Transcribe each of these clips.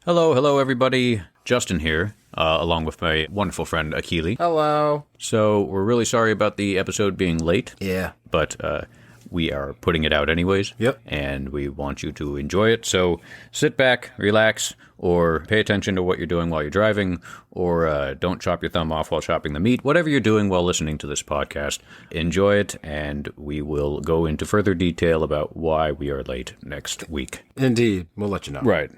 Hello, everybody. Justin here, along with my wonderful friend Akili. Hello. So, we're really sorry about the episode being late. Yeah. But we are putting it out anyways. Yep. And we want you to enjoy it. So, sit back, relax, or pay attention to what you're doing while you're driving, or don't chop your thumb off while chopping the meat. Whatever you're doing while listening to this podcast, enjoy it, and we will go into further detail about why we are late next week. Indeed. We'll let you know. Right.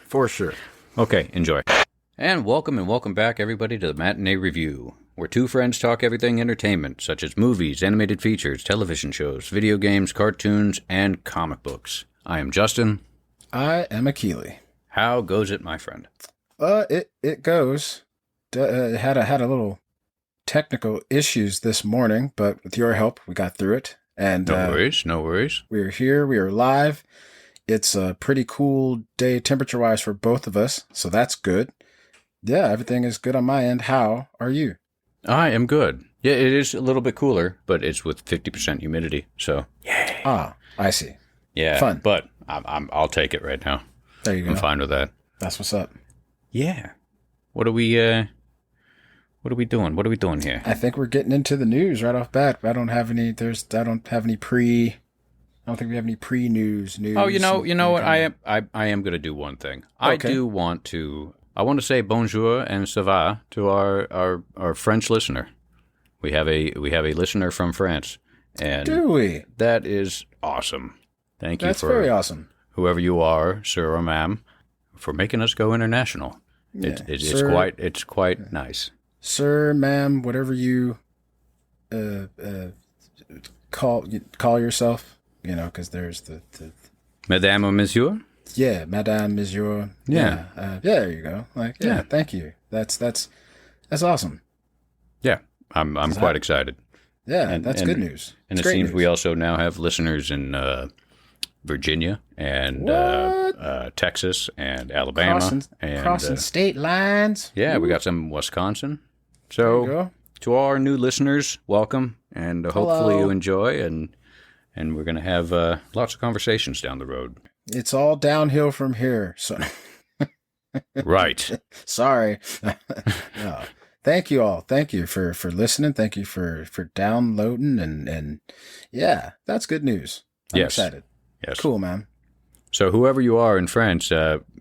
For sure. Okay, enjoy. And welcome back, everybody, to the Matinee Review, where two friends talk everything entertainment, such as movies, animated features, television shows, video games, cartoons, and comic books. I am Justin. I am Akili. How goes it, my friend? It goes. Had a little technical issues this morning, but with your help, we got through it. And No worries. We are here. We are live. It's a pretty cool day temperature-wise for both of us, so that's good. Yeah, everything is good on my end. How are you? I am good. Yeah, it is a little bit cooler, but it's with 50% humidity, so yay. Ah, I see. Yeah, fun. But I'll take it right now. There you go. I'm fine with that. That's what's up. Yeah. What are we doing? What are we doing here? I think we're getting into the news right off bat. I don't have any I don't think we have any pre-news news. Oh, you know what? I am going to do one thing. Okay. I want to say bonjour and ça va to our French listener. We have a listener from France, and do we? That is awesome. Thank you. That's very awesome. Whoever you are, sir or ma'am, for making us go international. Yeah. It's quite nice. Sir, ma'am, whatever you call yourself. You know, because there's the Madame or Monsieur? Yeah, Madame, Monsieur. Yeah. There you go. Yeah, thank you. That's awesome. Yeah, I'm quite excited. Yeah, that's good news. And it seems we also now have listeners in Virginia and Texas and Alabama. Crossing state lines. Yeah, Ooh. We got some in Wisconsin. So to all our new listeners, welcome, and hopefully you enjoy, and we're going to have lots of conversations down the road. It's all downhill from here. So Right. Sorry. No. Thank you all. Thank you for listening. Thank you for downloading. And yeah, that's good news. I'm excited. Yes. Cool, man. So whoever you are in France,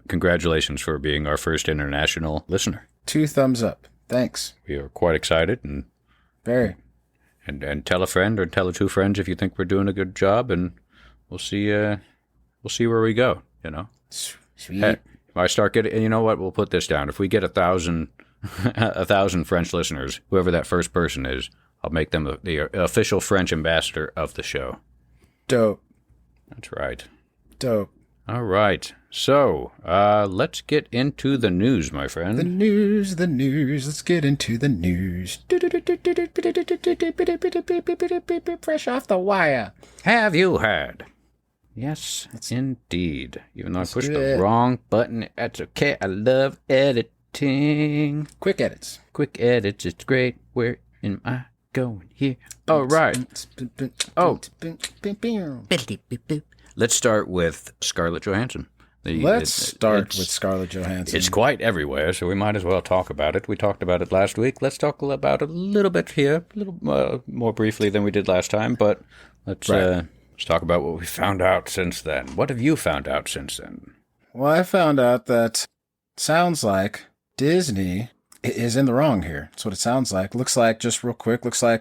congratulations for being our first international listener. 2 thumbs up. Thanks. We are quite excited. And very. And tell a friend or tell 2 friends if you think we're doing a good job, and we'll see where we go, you know. Sweet. Hey, if I start getting, you know what, we'll put this down. If we get 1,000 French listeners, whoever that first person is, I'll make them the official French ambassador of the show. Dope. That's right. Dope. All right. So, let's get into the news, my friend. The news. Let's get into the news. Fresh off the wire. Have you heard? Yes, indeed. Even though I pushed the wrong button, that's okay. I love editing. Quick edits. It's great. Where am I going here? All right. Let's start with Scarlett Johansson. Let's start with Scarlett Johansson. It's quite everywhere, so we might as well talk about it. We talked about it last week. Let's talk about it a little bit here, a little more briefly than we did last time, but let's talk about what we found out since then. What have you found out since then? Well, I found out that sounds like Disney is in the wrong here. That's what it sounds like. Looks like, just real quick, so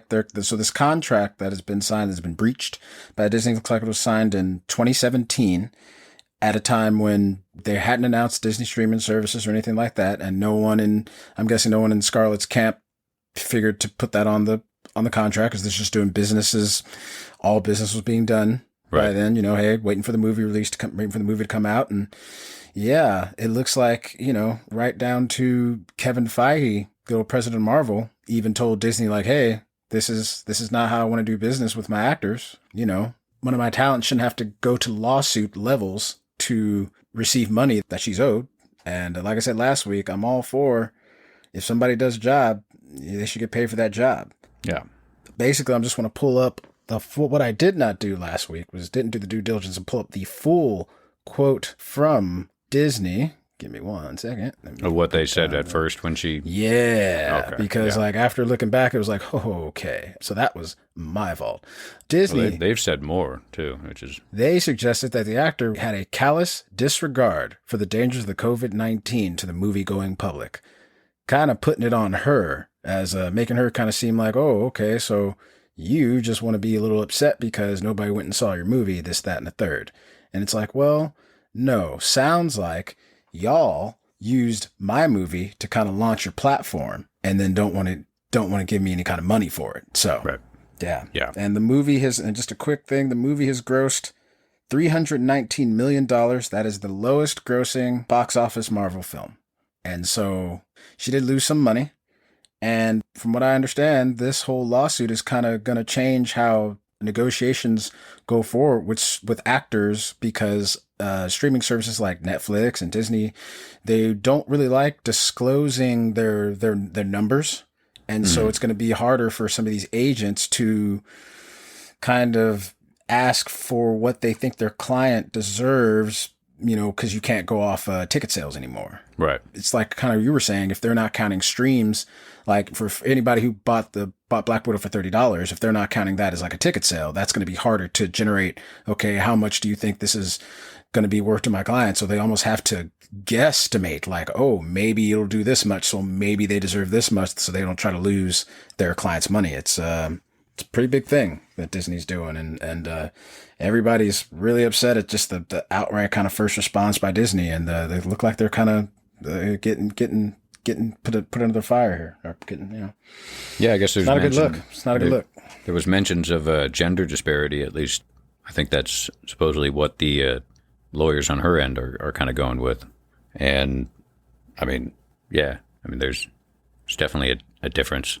this contract that has been signed has been breached by Disney. Looks like it was signed in 2017 at a time when they hadn't announced Disney streaming services or anything like that. And I'm guessing no one in Scarlett's camp figured to put that on the contract, because this is just doing businesses. All business was being done by then, hey, waiting for the movie to come out. And yeah, it looks like, right down to Kevin Feige, the old president of Marvel, even told Disney, like, hey, this is not how I want to do business with my actors. One of my talents shouldn't have to go to lawsuit levels to receive money that she's owed. And like I said last week, I'm all for, if somebody does a job, they should get paid for that job. Yeah. Basically, I'm just want to pull up what I did not do last week was didn't do the due diligence and pull up the full quote from Disney, give me 1 second. Of what they said at first when she... Yeah, Okay, because yeah. like after looking back, it was like, oh, okay. So that was my fault. Disney, Well, they've said more, too, which is... they suggested that the actor had a callous disregard for the dangers of the COVID-19 to the movie-going public, kind of putting it on her as making her kind of seem like, oh, okay, so you just want to be a little upset because nobody went and saw your movie, this, that, and the third. And it's like, well, no, sounds like y'all used my movie to kind of launch your platform and then don't want to give me any kind of money for it. So, Right. Yeah. And the movie has, and just a quick thing, the movie has grossed $319 million. That is the lowest grossing box office Marvel film. And so she did lose some money. And from what I understand, this whole lawsuit is kind of going to change how negotiations go forward with actors, because streaming services like Netflix and Disney, they don't really like disclosing their numbers. And so it's going to be harder for some of these agents to kind of ask for what they think their client deserves, because you can't go off ticket sales anymore. Right. It's like kind of you were saying, if they're not counting streams, like for anybody who bought Black Widow for $30, if they're not counting that as like a ticket sale, that's going to be harder to generate. Okay, how much do you think this is going to be worth to my client? So they almost have to guesstimate, like, oh, maybe it'll do this much, so maybe they deserve this much, so they don't try to lose their client's money. It's a pretty big thing that Disney's doing, and everybody's really upset at just the outright kind of first response by Disney, and they look like they're kind of getting put under the fire here, or getting. Yeah, I guess there's not a good look. It's not a good look. There was mentions of gender disparity, at least. I think that's supposedly what the lawyers on her end are kind of going with. And, I mean, there's definitely a difference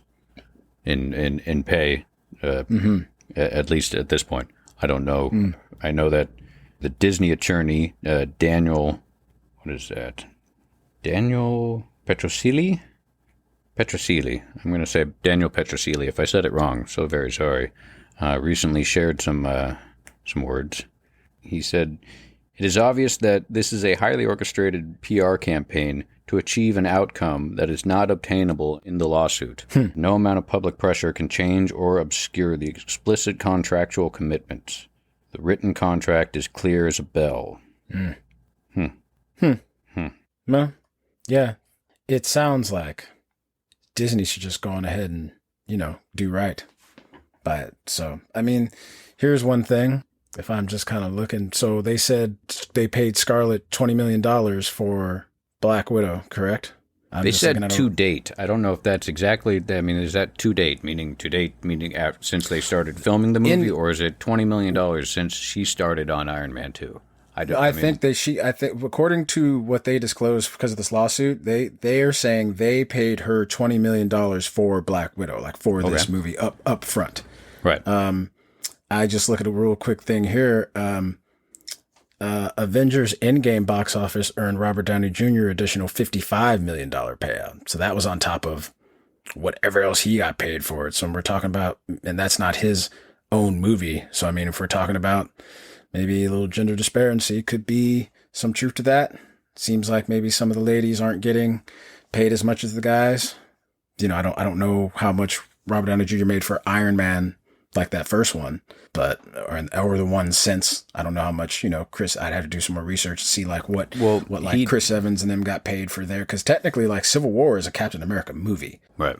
in pay, at least at this point. I don't know. I know that the Disney attorney, Daniel, what is that? Daniel Petrosili? Petrosili. I'm going to say Daniel Petrosili. If I said it wrong, so very sorry. Recently shared some words. He said, "It is obvious that this is a highly orchestrated PR campaign to achieve an outcome that is not obtainable in the lawsuit. No amount of public pressure can change or obscure the explicit contractual commitments. The written contract is clear as a bell." Well, yeah, it sounds like Disney should just go on ahead and, do right by it. So, I mean, here's one thing. If I'm just kind of looking, so they said they paid Scarlett $20 million for Black Widow, correct? They said to date. I don't know if that's exactly, I mean, is that to date, meaning since they started filming the movie, or is it $20 million since she started on Iron Man 2? I think according to what they disclosed because of this lawsuit, they are saying they paid her $20 million for Black Widow, like for this movie up front. Right. I just look at a real quick thing here. Avengers Endgame box office earned Robert Downey Jr. additional $55 million payout. So that was on top of whatever else he got paid for it. So we're talking about, and that's not his own movie. So, I mean, if we're talking about maybe a little gender disparity, could be some truth to that. Seems like maybe some of the ladies aren't getting paid as much as the guys. I don't know how much Robert Downey Jr. made for Iron Man, like that first one, but or the one since. I don't know how much, Chris, I'd have to do some more research to see like what Chris Evans and them got paid for there. Cause technically like Civil War is a Captain America movie, right?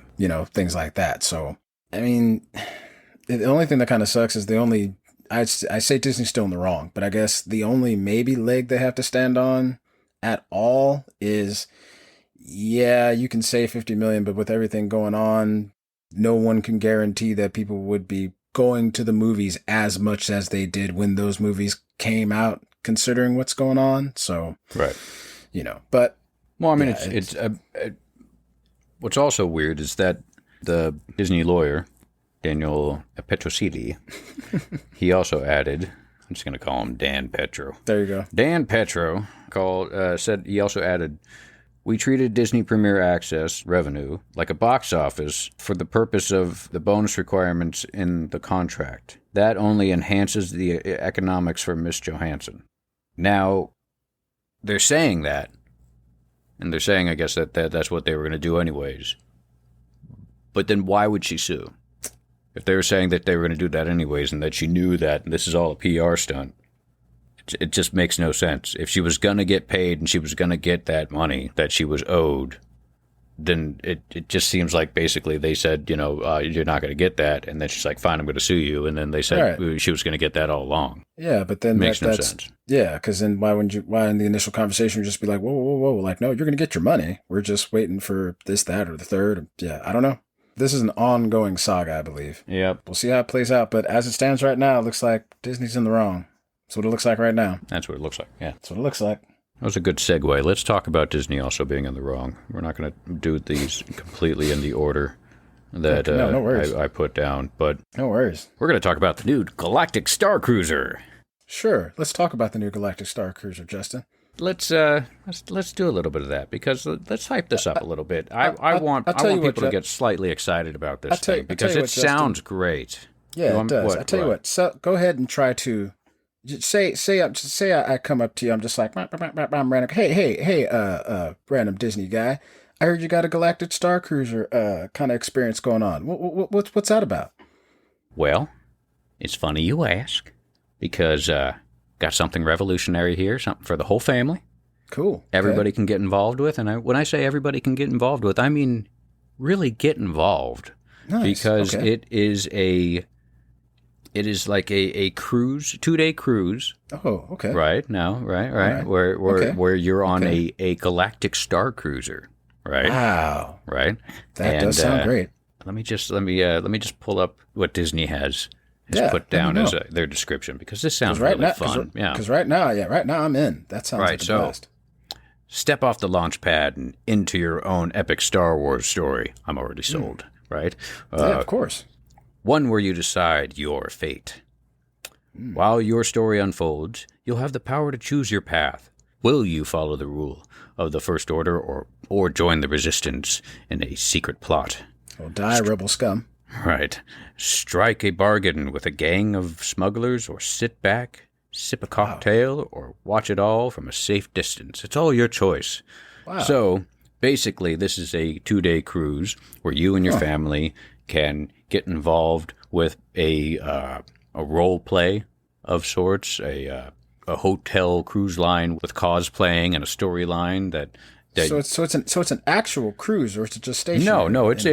Things like that. So, I mean, the only thing that kind of sucks is I say Disney's still in the wrong, but I guess the only maybe leg they have to stand on at all is, yeah, you can say 50 million, but with everything going on, no one can guarantee that people would be going to the movies as much as they did when those movies came out, considering what's going on. So, right. But well, I mean, it's what's also weird is that the Disney lawyer, Daniel Petrosili, he also added, I'm just going to call him Dan Petro. There you go. Dan Petro said he also added, "We treated Disney Premier Access revenue like a box office for the purpose of the bonus requirements in the contract. That only enhances the economics for Miss Johansson." Now, they're saying that, and they're saying, I guess, that's what they were going to do anyways. But then why would she sue? If they were saying that they were going to do that anyways and that she knew that this is all a PR stunt, it just makes no sense. If she was going to get paid and she was going to get that money that she was owed, then it just seems like basically they said, you're not going to get that. And then she's like, fine, I'm going to sue you. And then they said she was going to get that all along. Yeah, but then makes no sense. Yeah, because then why in the initial conversation, you just be like, whoa. Like, no, you're going to get your money. We're just waiting for this, that, or the third. Yeah, I don't know. This is an ongoing saga, I believe. Yep. We'll see how it plays out. But as it stands right now, it looks like Disney's in the wrong. That's what it looks like right now. That's what it looks like, yeah. That's what it looks like. That was a good segue. Let's talk about Disney also being in the wrong. We're not going to do these completely in the order that no worries. I put down, but no worries. We're going to talk about the new Galactic Star Cruiser. Sure. Let's talk about the new Galactic Star Cruiser, Justin. Let's do a little bit of that because let's hype this up a little bit. I want people to get slightly excited about this thing because it sounds great. Yeah, it does. I tell you what. So go ahead and try to say I come up to you. I'm just like I'm random. Hey, random Disney guy. I heard you got a Galactic Star Cruiser kind of experience going on. What's that about? Well, it's funny you ask because got something revolutionary here, something for the whole family. Cool. Everybody can get involved with, and when I say everybody can get involved with, I mean really get involved. Nice. Because it is like a cruise, 2-day cruise. Oh, okay. Right now, right. Where you're on a Galactic Star Cruiser, right? Wow. Right. That does sound great. Let me just pull up what Disney has put down as their description because this sounds really fun. Because right now I'm in. That sounds like a blast. Step off the launch pad and into your own epic Star Wars story. I'm already sold, right? Yeah, of course. One where you decide your fate. While your story unfolds, you'll have the power to choose your path. Will you follow the rule of the First Order or join the Resistance in a secret plot? Or die, rebel scum. Right. Strike a bargain with a gang of smugglers or sit back, sip a cocktail, or watch it all from a safe distance. It's all your choice. Wow. So, basically, this is a 2-day cruise where you and your family can get involved with a role play of sorts, a hotel cruise line with cosplaying and a storyline that. So it's an actual cruise, or is it just stationary? No, it's a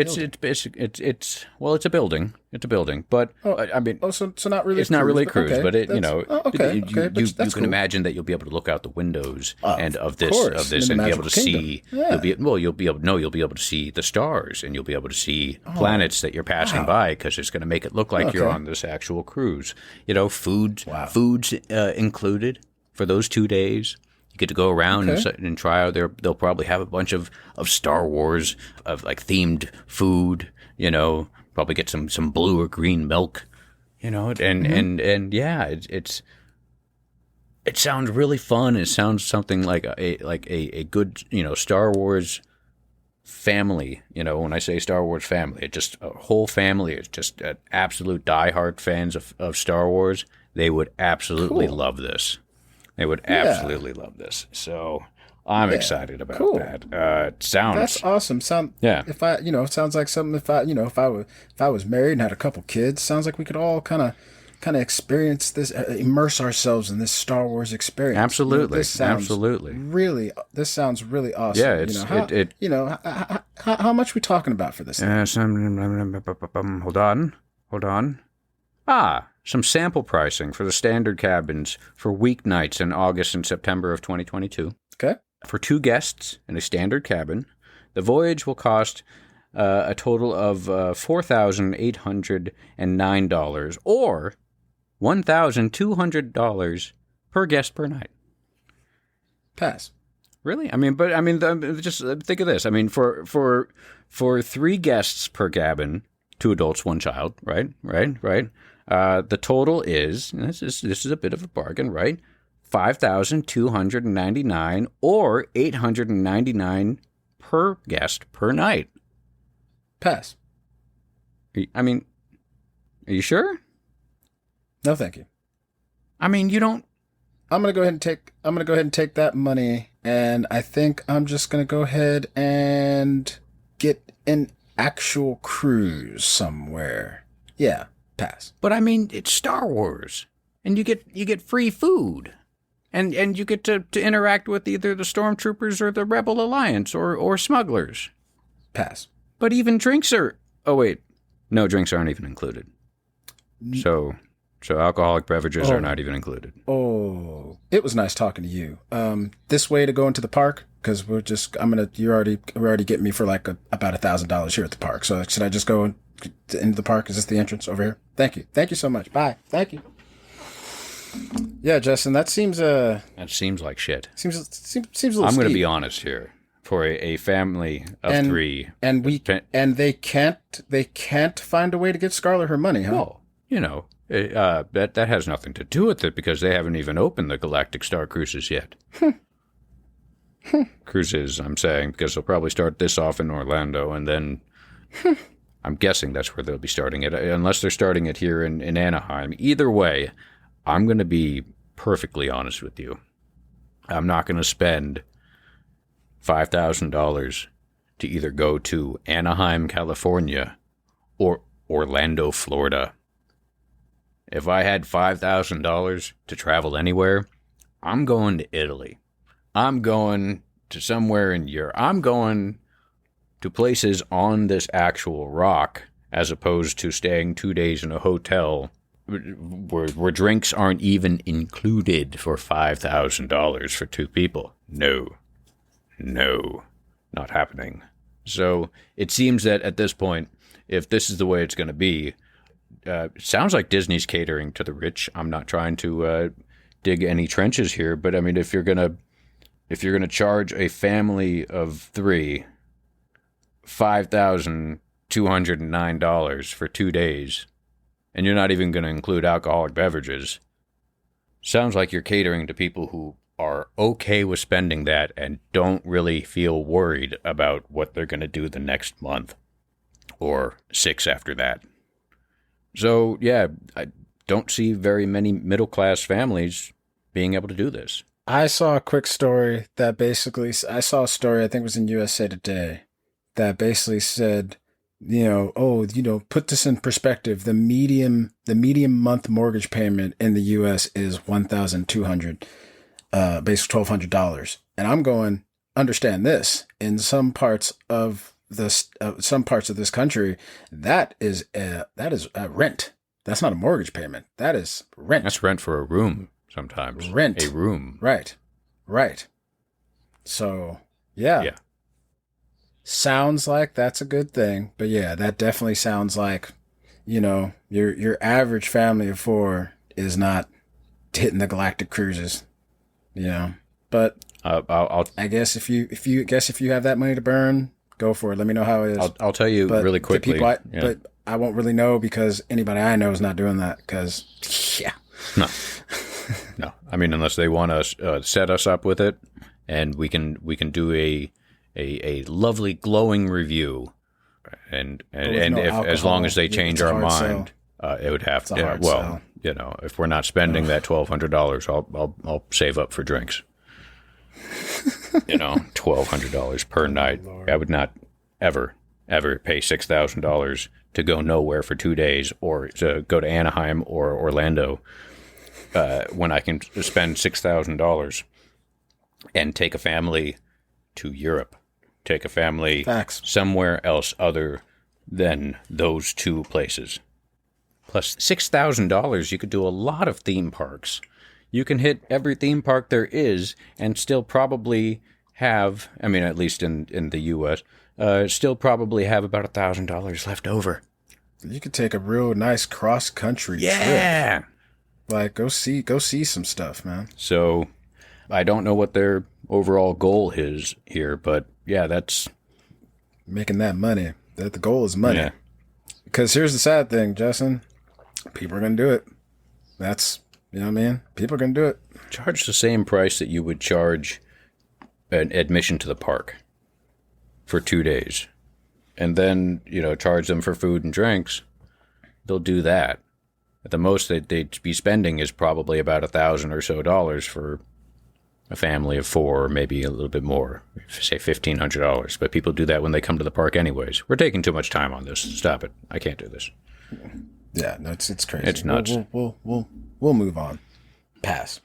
building. It's a building, but I mean, so not really. It's not really a cruise, but you can cool. imagine that you'll be able to look out the windows of this and be able to see. Yeah. You'll be able to see the stars, and you'll be able to see planets that you're passing by because it's going to make it look like you're on this actual cruise. Foods included for those 2 days. You get to go around and try out. They'll probably have a bunch of Star Wars of like themed food. Probably get some blue or green milk. And yeah, it sounds really fun. It sounds something like a good Star Wars family. When I say Star Wars family, it's just a whole family. It's just absolute diehard fans of Star Wars. They would absolutely love this. They would absolutely love this. So I'm excited about that. It sounds that's awesome. If I it sounds like something. If I was married and had a couple kids, sounds like we could all kind of experience this, immerse ourselves in this Star Wars experience. Absolutely, this sounds really awesome. Yeah, how much we talking about for this? Hold on. Some sample pricing for the standard cabins for weeknights in August and September of 2022. Okay. For 2 guests in a standard cabin, the voyage will cost a total of $4,809 or $1,200 per guest per night. Pass. Really? Just think of this. For 3 guests per cabin, 2 adults, 1 child, right? The total is, this is a bit of a bargain, right? $5,299 or $899 per guest per night. Pass. Are you sure? No, thank you. You don't. I'm gonna go ahead and take that money, and I think I'm just gonna go ahead and get an actual cruise somewhere. Yeah, pass. But I mean, it's Star Wars, and you get free food, and you get to interact with either the stormtroopers or the Rebel Alliance or smugglers. Pass. But even drinks are. Oh wait, no, drinks aren't even included. So alcoholic beverages are not even included. Oh, it was nice talking to you. This way to go into the park, because we're already getting me for like about $1,000 here at the park. So should I just go into the park? Is this the entrance over here? Thank you so much. Bye. Thank you. Yeah, Justin, that seems like shit. Seems a little. I'm going to steep. be honest here. For a family of three, and they can't find a way to get Scarlett her money, huh? Well, that has nothing to do with it because they haven't even opened the Galactic Star cruises yet. Cruises, I'm saying, because they'll probably start this off in Orlando, and then I'm guessing that's where they'll be starting it, unless they're starting it here in Anaheim. Either way, I'm going to be perfectly honest with you. I'm not going to spend $5,000 to either go to Anaheim, California, or Orlando, Florida. If I had $5,000 to travel anywhere, I'm going to Italy. I'm going to somewhere in Europe. I'm going to places on this actual rock as opposed to staying 2 days in a hotel where drinks aren't even included for $5,000 for two people. No, not happening. So it seems that at this point, if this is the way it's going to be, it sounds like Disney's catering to the rich. I'm not trying to dig any trenches here, but I mean, if you're gonna charge a family of three $5,209 for 2 days, and you're not even going to include alcoholic beverages, sounds like you're catering to people who are okay with spending that and don't really feel worried about what they're going to do the next month or 6 after that. So, yeah, I don't see very many middle-class families being able to do this. I saw a quick story that basically, I think it was in USA Today, that basically said, put this in perspective. The median month mortgage payment in the U.S. is $1,200. Basically $1,200, and I'm going. Understand this: in some parts of this country, that is rent. That's not a mortgage payment. That is rent. That's rent for a room. Sometimes rent a room. Right. So yeah. Sounds like that's a good thing, but yeah, that definitely sounds like your average family of 4 is not hitting the Galactic cruises. But I guess if you have that money to burn, go for it. Let me know how it is. I'll tell you really quickly. But I won't really know because anybody I know is not doing that. Because no. I mean, unless they want to set us up with it, and we can do a lovely glowing review, and if as long as they change our mind, it would have to. Well. Sell. If we're not spending that $1,200, I'll save up for drinks. $1,200 per night. Lord. I would not ever pay $6,000 to go nowhere for 2 days or to go to Anaheim or Orlando when I can spend $6,000 and take a family to Europe, take a family somewhere else other than those two places. Plus $6,000, you could do a lot of theme parks. You can hit every theme park there is and still probably have, I mean, at least in the U.S., still probably have about $1,000 left over. You could take a real nice cross-country trip. Like, go see some stuff, man. So, I don't know what their overall goal is here, but yeah, that's... making that money. That the goal is money. Yeah. Because here's the sad thing, Justin. People are going to do it. That's, you know what I mean? People are going to do it. Charge the same price that you would charge an admission to the park for 2 days. And then, charge them for food and drinks. They'll do that. the most that they'd be spending is probably about $1,000 or so for a family of 4, or maybe a little bit more, say $1,500. But people do that when they come to the park anyways. We're taking too much time on this. Stop it. I can't do this. Yeah, no, it's crazy. It's nuts. We'll move on. Pass.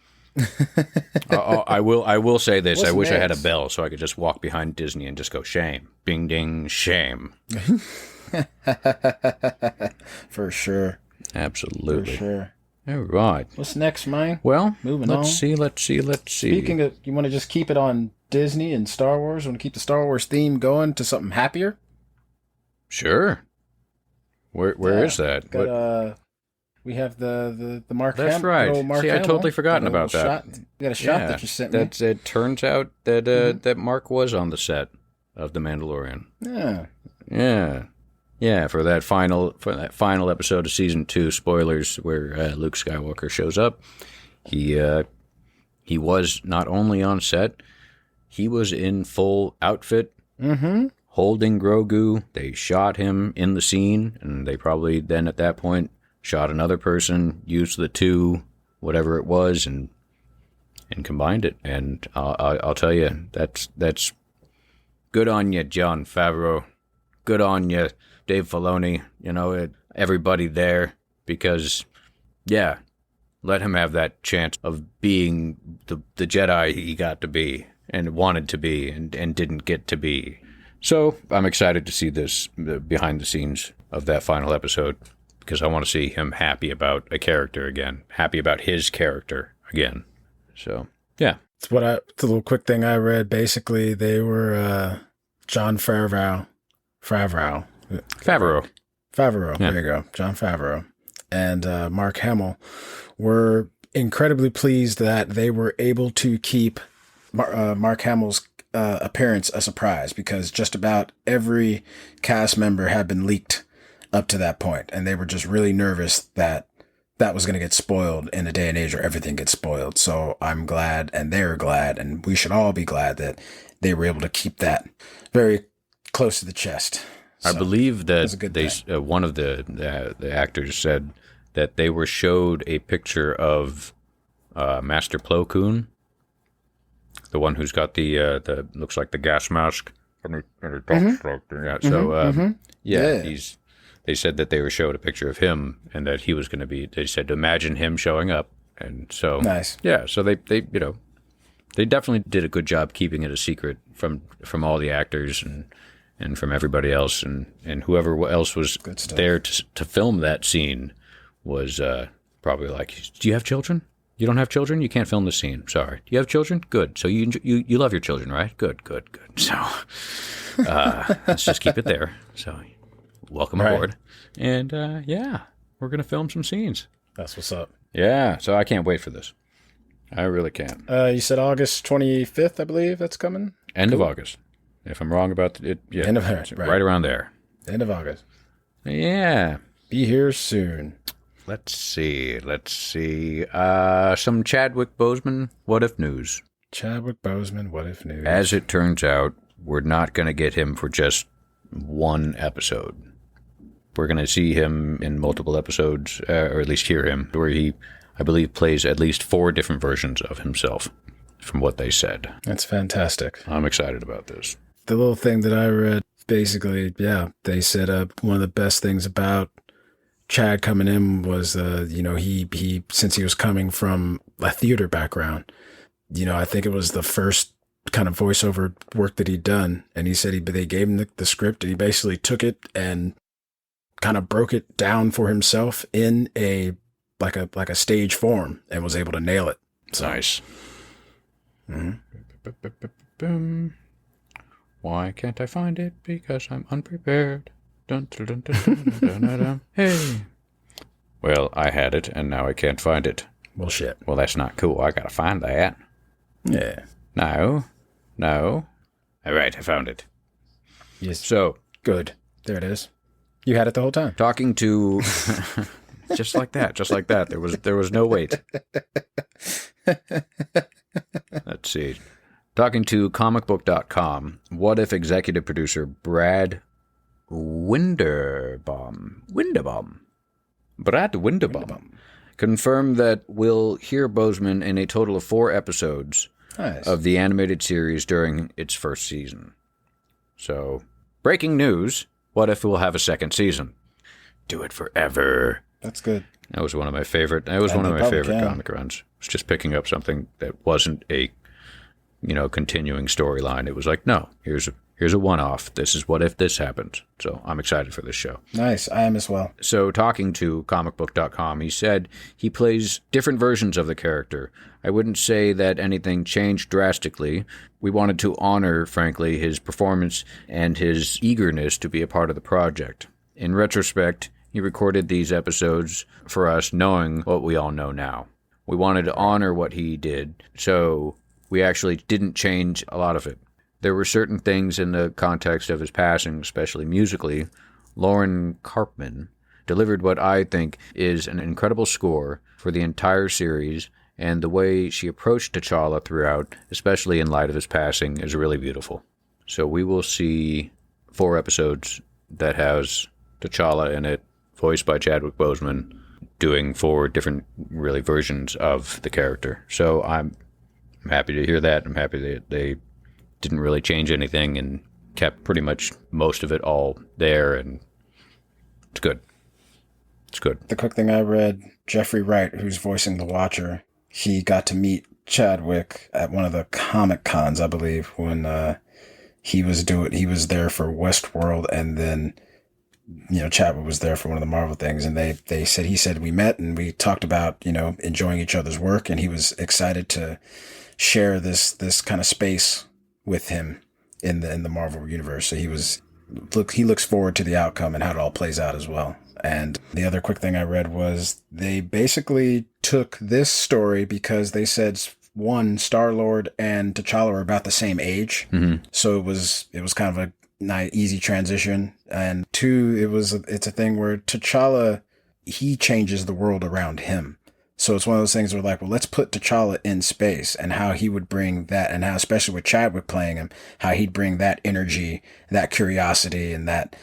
I will say this. What's I wish I had a next? bell so I could just walk behind Disney and just go, shame. Bing, ding, shame. For sure. Absolutely. For sure. All right. What's next, Mike? Well, Moving let's on. see. Speaking of, you want to just keep it on Disney and Star Wars? Want to keep the Star Wars theme going to something happier? Sure. Where is that? Got, we have the Mark That's Hamill. right. Old Mark See, I Hamill. totally forgotten Got a about little that. Shot. We got a shot that you sent me. It turns out that that Mark was on the set of The Mandalorian. Yeah. Yeah, for that final episode of season 2, spoilers, where Luke Skywalker shows up. He was not only on set, he was in full outfit, holding Grogu. They shot him in the scene, and they probably then at that point shot another person, used the 2, whatever it was, and combined it. And I'll tell you, that's good on you, Jon Favreau. Good on you, Dave Filoni. Everybody there, because, yeah, let him have that chance of being the Jedi he got to be and wanted to be and didn't get to be. So I'm excited to see this behind the scenes of that final episode, because I want to see him happy about a character again, happy about his character again. So, yeah. It's a little quick thing I read. Basically, they were Jon Favreau. Favreau. Yeah. Yeah. There you go. Jon Favreau and Mark Hamill were incredibly pleased that they were able to keep Mark Hamill's appearance a surprise, because just about every cast member had been leaked up to that point, and they were just really nervous that was going to get spoiled in a day and age where everything gets spoiled. So I'm glad, and they're glad, and we should all be glad that they were able to keep that very close to the chest. I believe that they one of the actors said that they were showed a picture of Master Plo Koon, the one who's got the looks like the gas mask, and he talks like that. So they said that they were showed a picture of him, and that he was going to be. They said to imagine him showing up, and so nice. Yeah, so they definitely did a good job keeping it a secret from all the actors and from everybody else, and whoever else was there to film that scene was probably like, do you have children? You don't have children? You can't film the scene. Sorry. Do you have children? Good. So you love your children, right? Good. So let's just keep it there. So welcome aboard. And we're going to film some scenes. That's what's up. Yeah, so I can't wait for this. I really can't. You said August 25th, I believe that's coming? End of August. If I'm wrong about it, yeah. End of right around there. End of August. Yeah. Be here soon. Let's see. Some Chadwick Boseman what if news. Chadwick Boseman, what if news? As it turns out, we're not going to get him for just one episode. We're going to see him in multiple episodes, or at least hear him, where he, I believe, plays at least 4 different versions of himself, from what they said. That's fantastic. I'm excited about this. The little thing that I read, basically, they said one of the best things about Chad coming in was, he since he was coming from a theater background, I think it was the first kind of voiceover work that he'd done. And he said they gave him the script, and he basically took it and kind of broke it down for himself in a stage form and was able to nail it. So. Nice. Mm-hmm. Why can't I find it? Because I'm unprepared. Dun, dun, dun, dun, dun, dun, dun, dun. Hey. Well, I had it, and now I can't find it. Well, shit. Well, that's not cool. I gotta find that. Yeah. No. All right, I found it. Yes. So. Good. There it is. You had it the whole time. Talking to... just like that. There was no wait. Let's see. Talking to comicbook.com, what if executive producer Brad Winderbaum Brad Winderbaum confirmed that we'll hear Boseman in a total of 4 episodes of the animated series during its first season. So, breaking news, what if we'll have a second season? Do it forever. That's good. That was one of my favorite. That was one of my favorite comic runs. It's just picking up something that wasn't a, continuing storyline. It was like, no, here's a one-off. This is what if this happens. So I'm excited for this show. Nice. I am as well. So talking to comicbook.com, he said he plays different versions of the character. I wouldn't say that anything changed drastically. We wanted to honor, frankly, his performance and his eagerness to be a part of the project. In retrospect, he recorded these episodes for us knowing what we all know now. We wanted to honor what he did, so we actually didn't change a lot of it. There were certain things in the context of his passing, especially musically. Lauren Karpman delivered what I think is an incredible score for the entire series, and the way she approached T'Challa throughout, especially in light of his passing, is really beautiful. So we will see 4 episodes that has T'Challa in it, voiced by Chadwick Boseman, doing 4 different, really, versions of the character. So I'm happy to hear that. I'm happy that they didn't really change anything and kept pretty much most of it all there, and it's good. It's good. The quick thing I read, Jeffrey Wright, who's voicing the Watcher, he got to meet Chadwick at one of the Comic Cons, I believe, when he was there for Westworld, and then Chadwick was there for one of the Marvel things, and he said we met and we talked about enjoying each other's work, and he was excited to share this kind of space with him in the Marvel universe. So he looks forward to the outcome and how it all plays out as well. And the other quick thing I read was they basically took this story because they said, one, Star-Lord and T'Challa are about the same age. Mm-hmm. So it was kind of a nice, easy transition. And 2, it's a thing where T'Challa, he changes the world around him. So it's one of those things where well, let's put T'Challa in space, and how he would bring that, and how, especially with Chadwick playing him, how he'd bring that energy, that curiosity, and that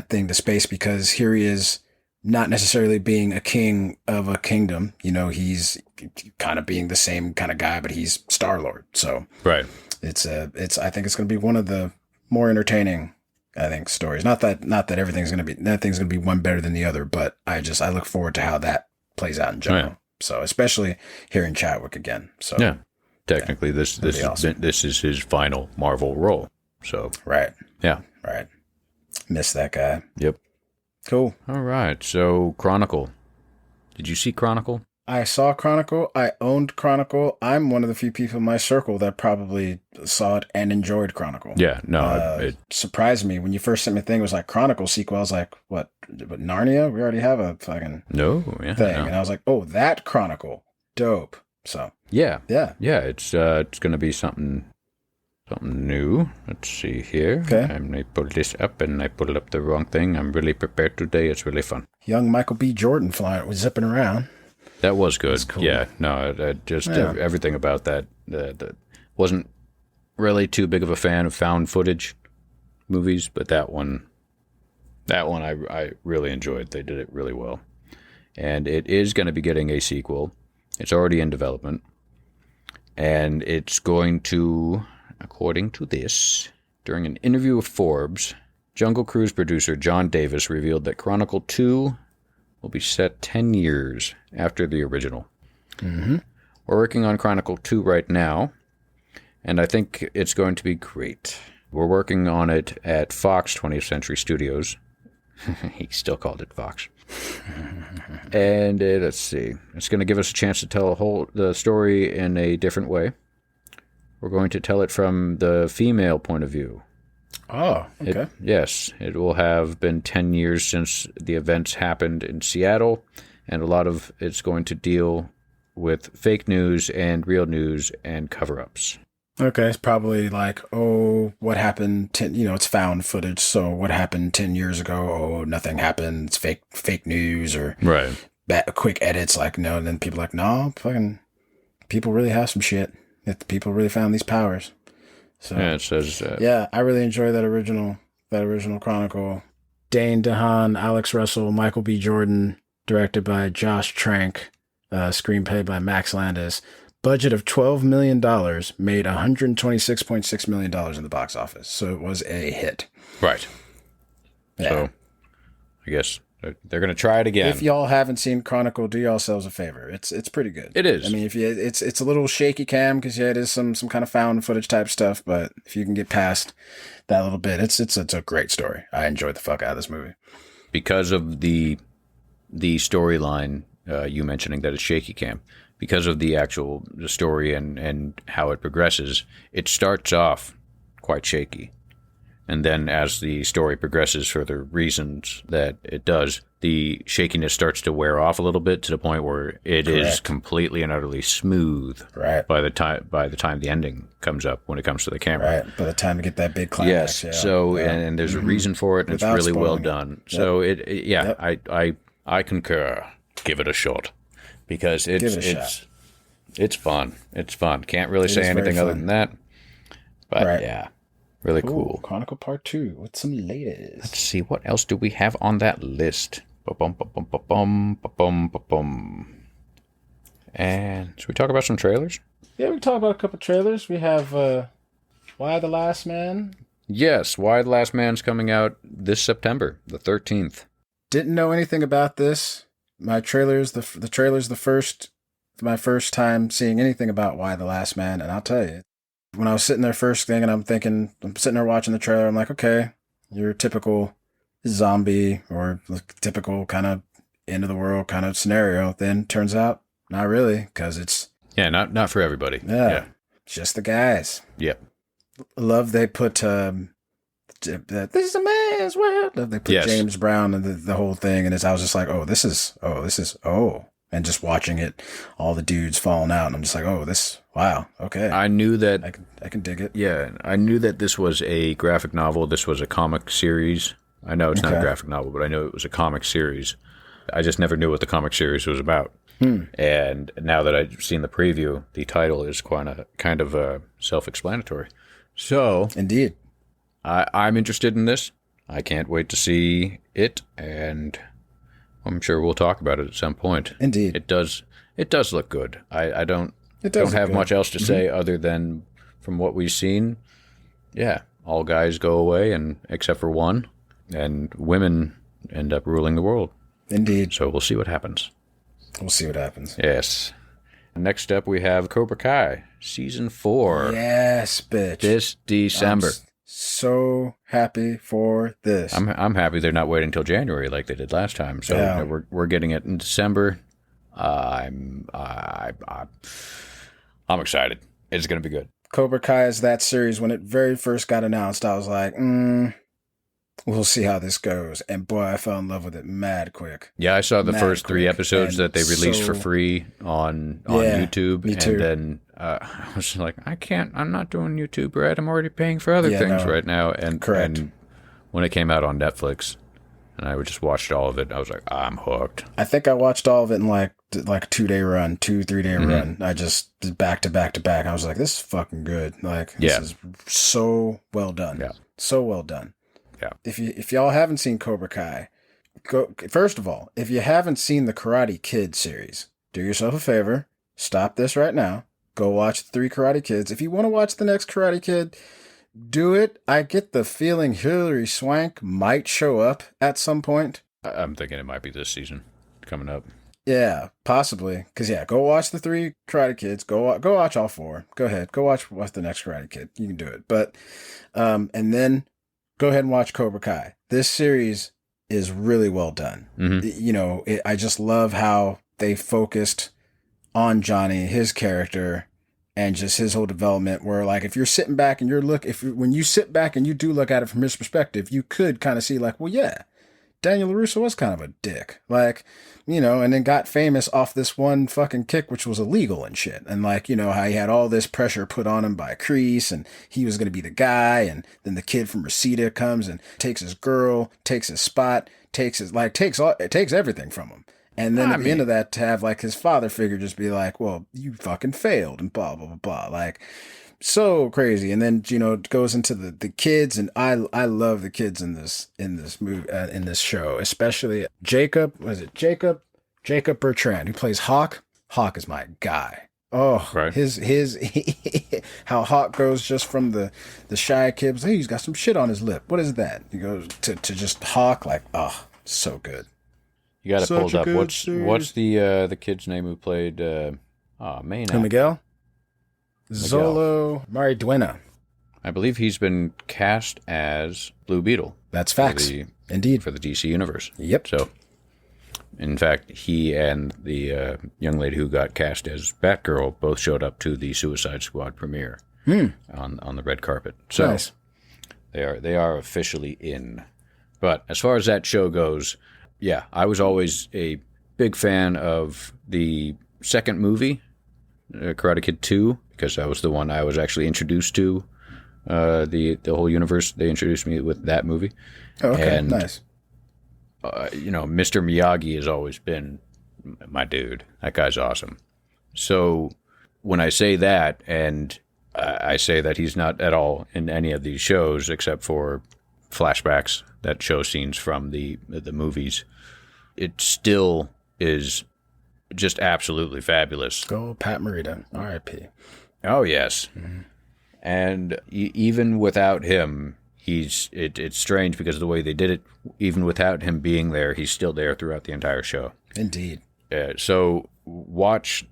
thing to space, because here he is, not necessarily being a king of a kingdom. He's kind of being the same kind of guy, but he's Star-Lord. So right. I think it's going to be one of the more entertaining, I think, stories. Not that everything's going to be one better than the other, but I look forward to how that plays out in general. Right. So especially hearing Chadwick again. So yeah, technically this is his final Marvel role. So right. Yeah. Right. Miss that guy. Yep. Cool. All right. So Chronicle. Did you see Chronicle? I saw Chronicle. I owned Chronicle. I'm one of the few people in my circle that probably saw it and enjoyed Chronicle. Yeah, no. It surprised me. When you first sent me a thing, it was like Chronicle Sequel. I was like, what, Narnia? We already have a fucking thing. No. And I was like, oh, that Chronicle. Dope. So. Yeah. It's going to be something new. Let's see here. Okay. I pulled this up and I pulled up the wrong thing. I'm really prepared today. It's really fun. Young Michael B. Jordan was zipping around. That was good. Cool. Yeah, no, everything about that wasn't really too big of a fan of found footage movies, but that one I really enjoyed. They did it really well. And it is going to be getting a sequel. It's already in development. And it's going to, according to this, during an interview with Forbes, Jungle Cruise producer John Davis revealed that Chronicle 2 will be set 10 years after the original. Mm-hmm. We're working on Chronicle 2 right now, and I think it's going to be great. We're working on it at Fox 20th Century Studios. He still called it Fox. And let's see. It's going to give us a chance to tell the story in a different way. We're going to tell it from the female point of view. Oh, okay. It will have been 10 years since the events happened in Seattle, and a lot of it's going to deal with fake news and real news and cover-ups. Okay, it's probably like, oh, what happened? It's found footage. So what happened 10 years ago? Oh, nothing happened. It's fake news, or right. Quick edits. Like, no, and then people are like, no, fucking people really have some shit. If people really found these powers. So, yeah, it says. I really enjoy that original Chronicle. Dane DeHaan, Alex Russell, Michael B. Jordan, directed by Josh Trank, screenplay by Max Landis. Budget of $12 million, made $126.6 million in the box office. So it was a hit. Right. Yeah. So I guess they're going to try it again. If y'all haven't seen Chronicle, do yourselves a favor. It's pretty good. It is. I mean, it's a little shaky cam because it is some kind of found footage type stuff. But if you can get past that little bit, it's a great story. I enjoyed the fuck out of this movie because of the storyline. You mentioning that it's shaky cam. Because of the story and how it progresses, it starts off quite shaky. And then as the story progresses for the reasons that it does, the shakiness starts to wear off a little bit to the point where it is completely and utterly smooth by the time the ending comes up when it comes to the camera. Right, by the time to get that big climax. Yes, yeah. So, and there's a reason for it, and it's really well done. Yep. So, I concur. Give it a shot. Because it's fun. It's fun. Can't really say anything other than that. But yeah, really cool. Chronicle Part 2 with some latest. Let's see, what else do we have on that list? And should we talk about some trailers? Yeah, we can talk about a couple trailers. We have Why the Last Man? Yes, Why the Last Man's coming out this September, the 13th. Didn't know anything about this. My trailer's my first time seeing anything about Why the Last Man, and I'll tell you, when I was sitting there first thing, and I'm sitting there watching the trailer, I'm like, okay, your typical zombie or typical kind of end of the world kind of scenario. Then turns out not really, because it's not for everybody. Yeah, just the guys. Yep. Love they put this is a man's world. They put James Brown and the whole thing, and I was just like, and just watching it, all the dudes falling out, and I'm just like, wow, okay. I knew that I can dig it. Yeah, I knew that this was a graphic novel. This was a comic series. I know it's not a graphic novel, but I know it was a comic series. I just never knew what the comic series was about. And now that I've seen the preview, the title is kind of self-explanatory. So, indeed. I'm interested in this. I can't wait to see it, and I'm sure we'll talk about it at some point. Indeed. It does look good. I don't have much else to say other than from what we've seen. Yeah, all guys go away, and except for one, and women end up ruling the world. Indeed. So we'll see what happens. We'll see what happens. Yes. Next up, we have Cobra Kai, Season 4. Yes, bitch. This December. I'm so happy for this. I'm happy they're not waiting until January like they did last time. So we're getting it in December. I'm excited. It's going to be good. Cobra Kai is that series. When it very first got announced, I was like, we'll see how this goes. And boy, I fell in love with it mad quick. Yeah, I saw the first 3 episodes that they released for free on YouTube. Me too. And then I was like, I'm not doing YouTube, right? I'm already paying for other things right now. And, correct. And when it came out on Netflix, and I just watched all of it, I was like, I'm hooked. I think I watched all of it in like a 2-day run, 2-3-day run. I just did back to back to back. I was like, this is fucking good. Like, this is so well done. Yeah. So well done. Yeah. If y'all haven't seen Cobra Kai, first of all, if you haven't seen the Karate Kid series, do yourself a favor, stop this right now, go watch the 3 Karate Kids. If you want to watch the next Karate Kid, do it. I get the feeling Hilary Swank might show up at some point. I'm thinking it might be this season coming up. Yeah, possibly. Because, go watch the 3 Karate Kids. Go watch all 4. Go ahead. Go watch the next Karate Kid. You can do it. But, and then go ahead and watch Cobra Kai. This series is really well done. Mm-hmm. I just love how they focused on Johnny, his character, and just his whole development, where like if you're sitting back and when you sit back and you do look at it from his perspective, you could kind of see like, well, yeah, Daniel LaRusso was kind of a dick, like, and then got famous off this one fucking kick, which was illegal and shit. And like, how he had all this pressure put on him by Kreese, and he was going to be the guy. And then the kid from Reseda comes and takes his girl, takes his spot, takes everything from him. And then at the end of that, to have like his father figure just be like, well, you fucking failed and blah, blah, blah, blah. Like, so crazy. And then, it goes into the kids, and I love the kids in this movie, in this show, especially Jacob. Was it Jacob? Jacob Bertrand, who plays Hawk. Hawk is my guy. Oh, Right. his how Hawk goes just from the shy kids. Hey, he's got some shit on his lip. What is that? He goes to just Hawk, like, oh, so good. You got it Such pulled a up. good What's series. the kid's name who played main Who, actor? Miguel? Zolo Mariduena. I believe he's been cast as Blue Beetle. That's facts. Indeed. For the DC universe. Yep. So, in fact, he and the young lady who got cast as Batgirl both showed up to the Suicide Squad premiere on the red carpet. So Nice. they are officially in. But as far as that show goes, yeah, I was always a big fan of the second movie, Karate Kid 2, because that was the one I was actually introduced to. The whole universe, they introduced me with that movie. Oh, okay, and, nice. Mr. Miyagi has always been my dude. That guy's awesome. So when I say that, and I say that he's not at all in any of these shows except for flashbacks that show scenes from the movies, it still is just absolutely fabulous. Go Pat Morita, R.I.P. Oh, yes. Mm-hmm. And even without him, it's strange because of the way they did it. Even without him being there, he's still there throughout the entire show. Indeed. So watch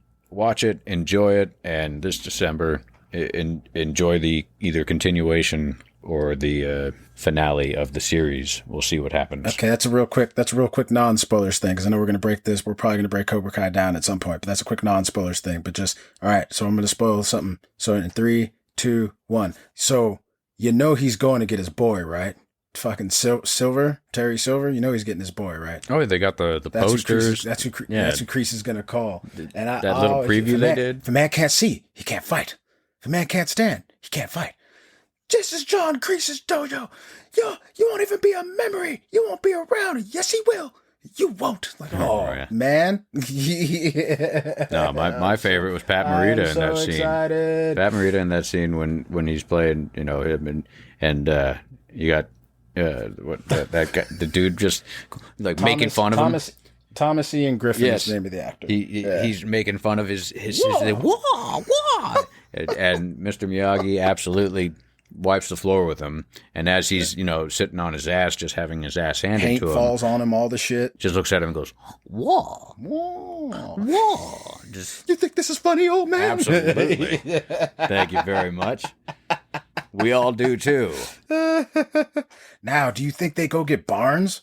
it, enjoy it, and this December, enjoy the either continuation or the finale of the series. We'll see what happens. Okay, that's a real quick non-spoilers thing, because I know we're going to break this. We're probably going to break Cobra Kai down at some point, but that's a quick non-spoilers thing. But just, all right, so I'm going to spoil something. So in 3, 2, 1. So you know he's going to get his boy, right? Fucking Silver, Terry Silver. You know he's getting his boy, right? Oh, they got the posters. That's who Kreese is going to call. And that little preview they did. If a man can't see, he can't fight. If a man can't stand, he can't fight. This is John Kreese's dojo. You won't even be a memory. You won't be around. Yes, he will. You won't. Like, yeah. Man. No, my favorite was Pat Morita in that scene. Excited. Pat Morita in that scene when he's playing, him and you got that guy, the dude just like making fun of him. Thomas Ian Griffin Yes. is the name of the actor. He's making fun of his whoa. And Mr. Miyagi absolutely wipes the floor with him, and as he's sitting on his ass, just having his ass handed Paint to him, falls on him, all the shit. just looks at him and goes, "Whoa, whoa!" Just You think this is funny, old man? absolutely. Thank you very much. We all do too. Now, do you think they go get Barnes?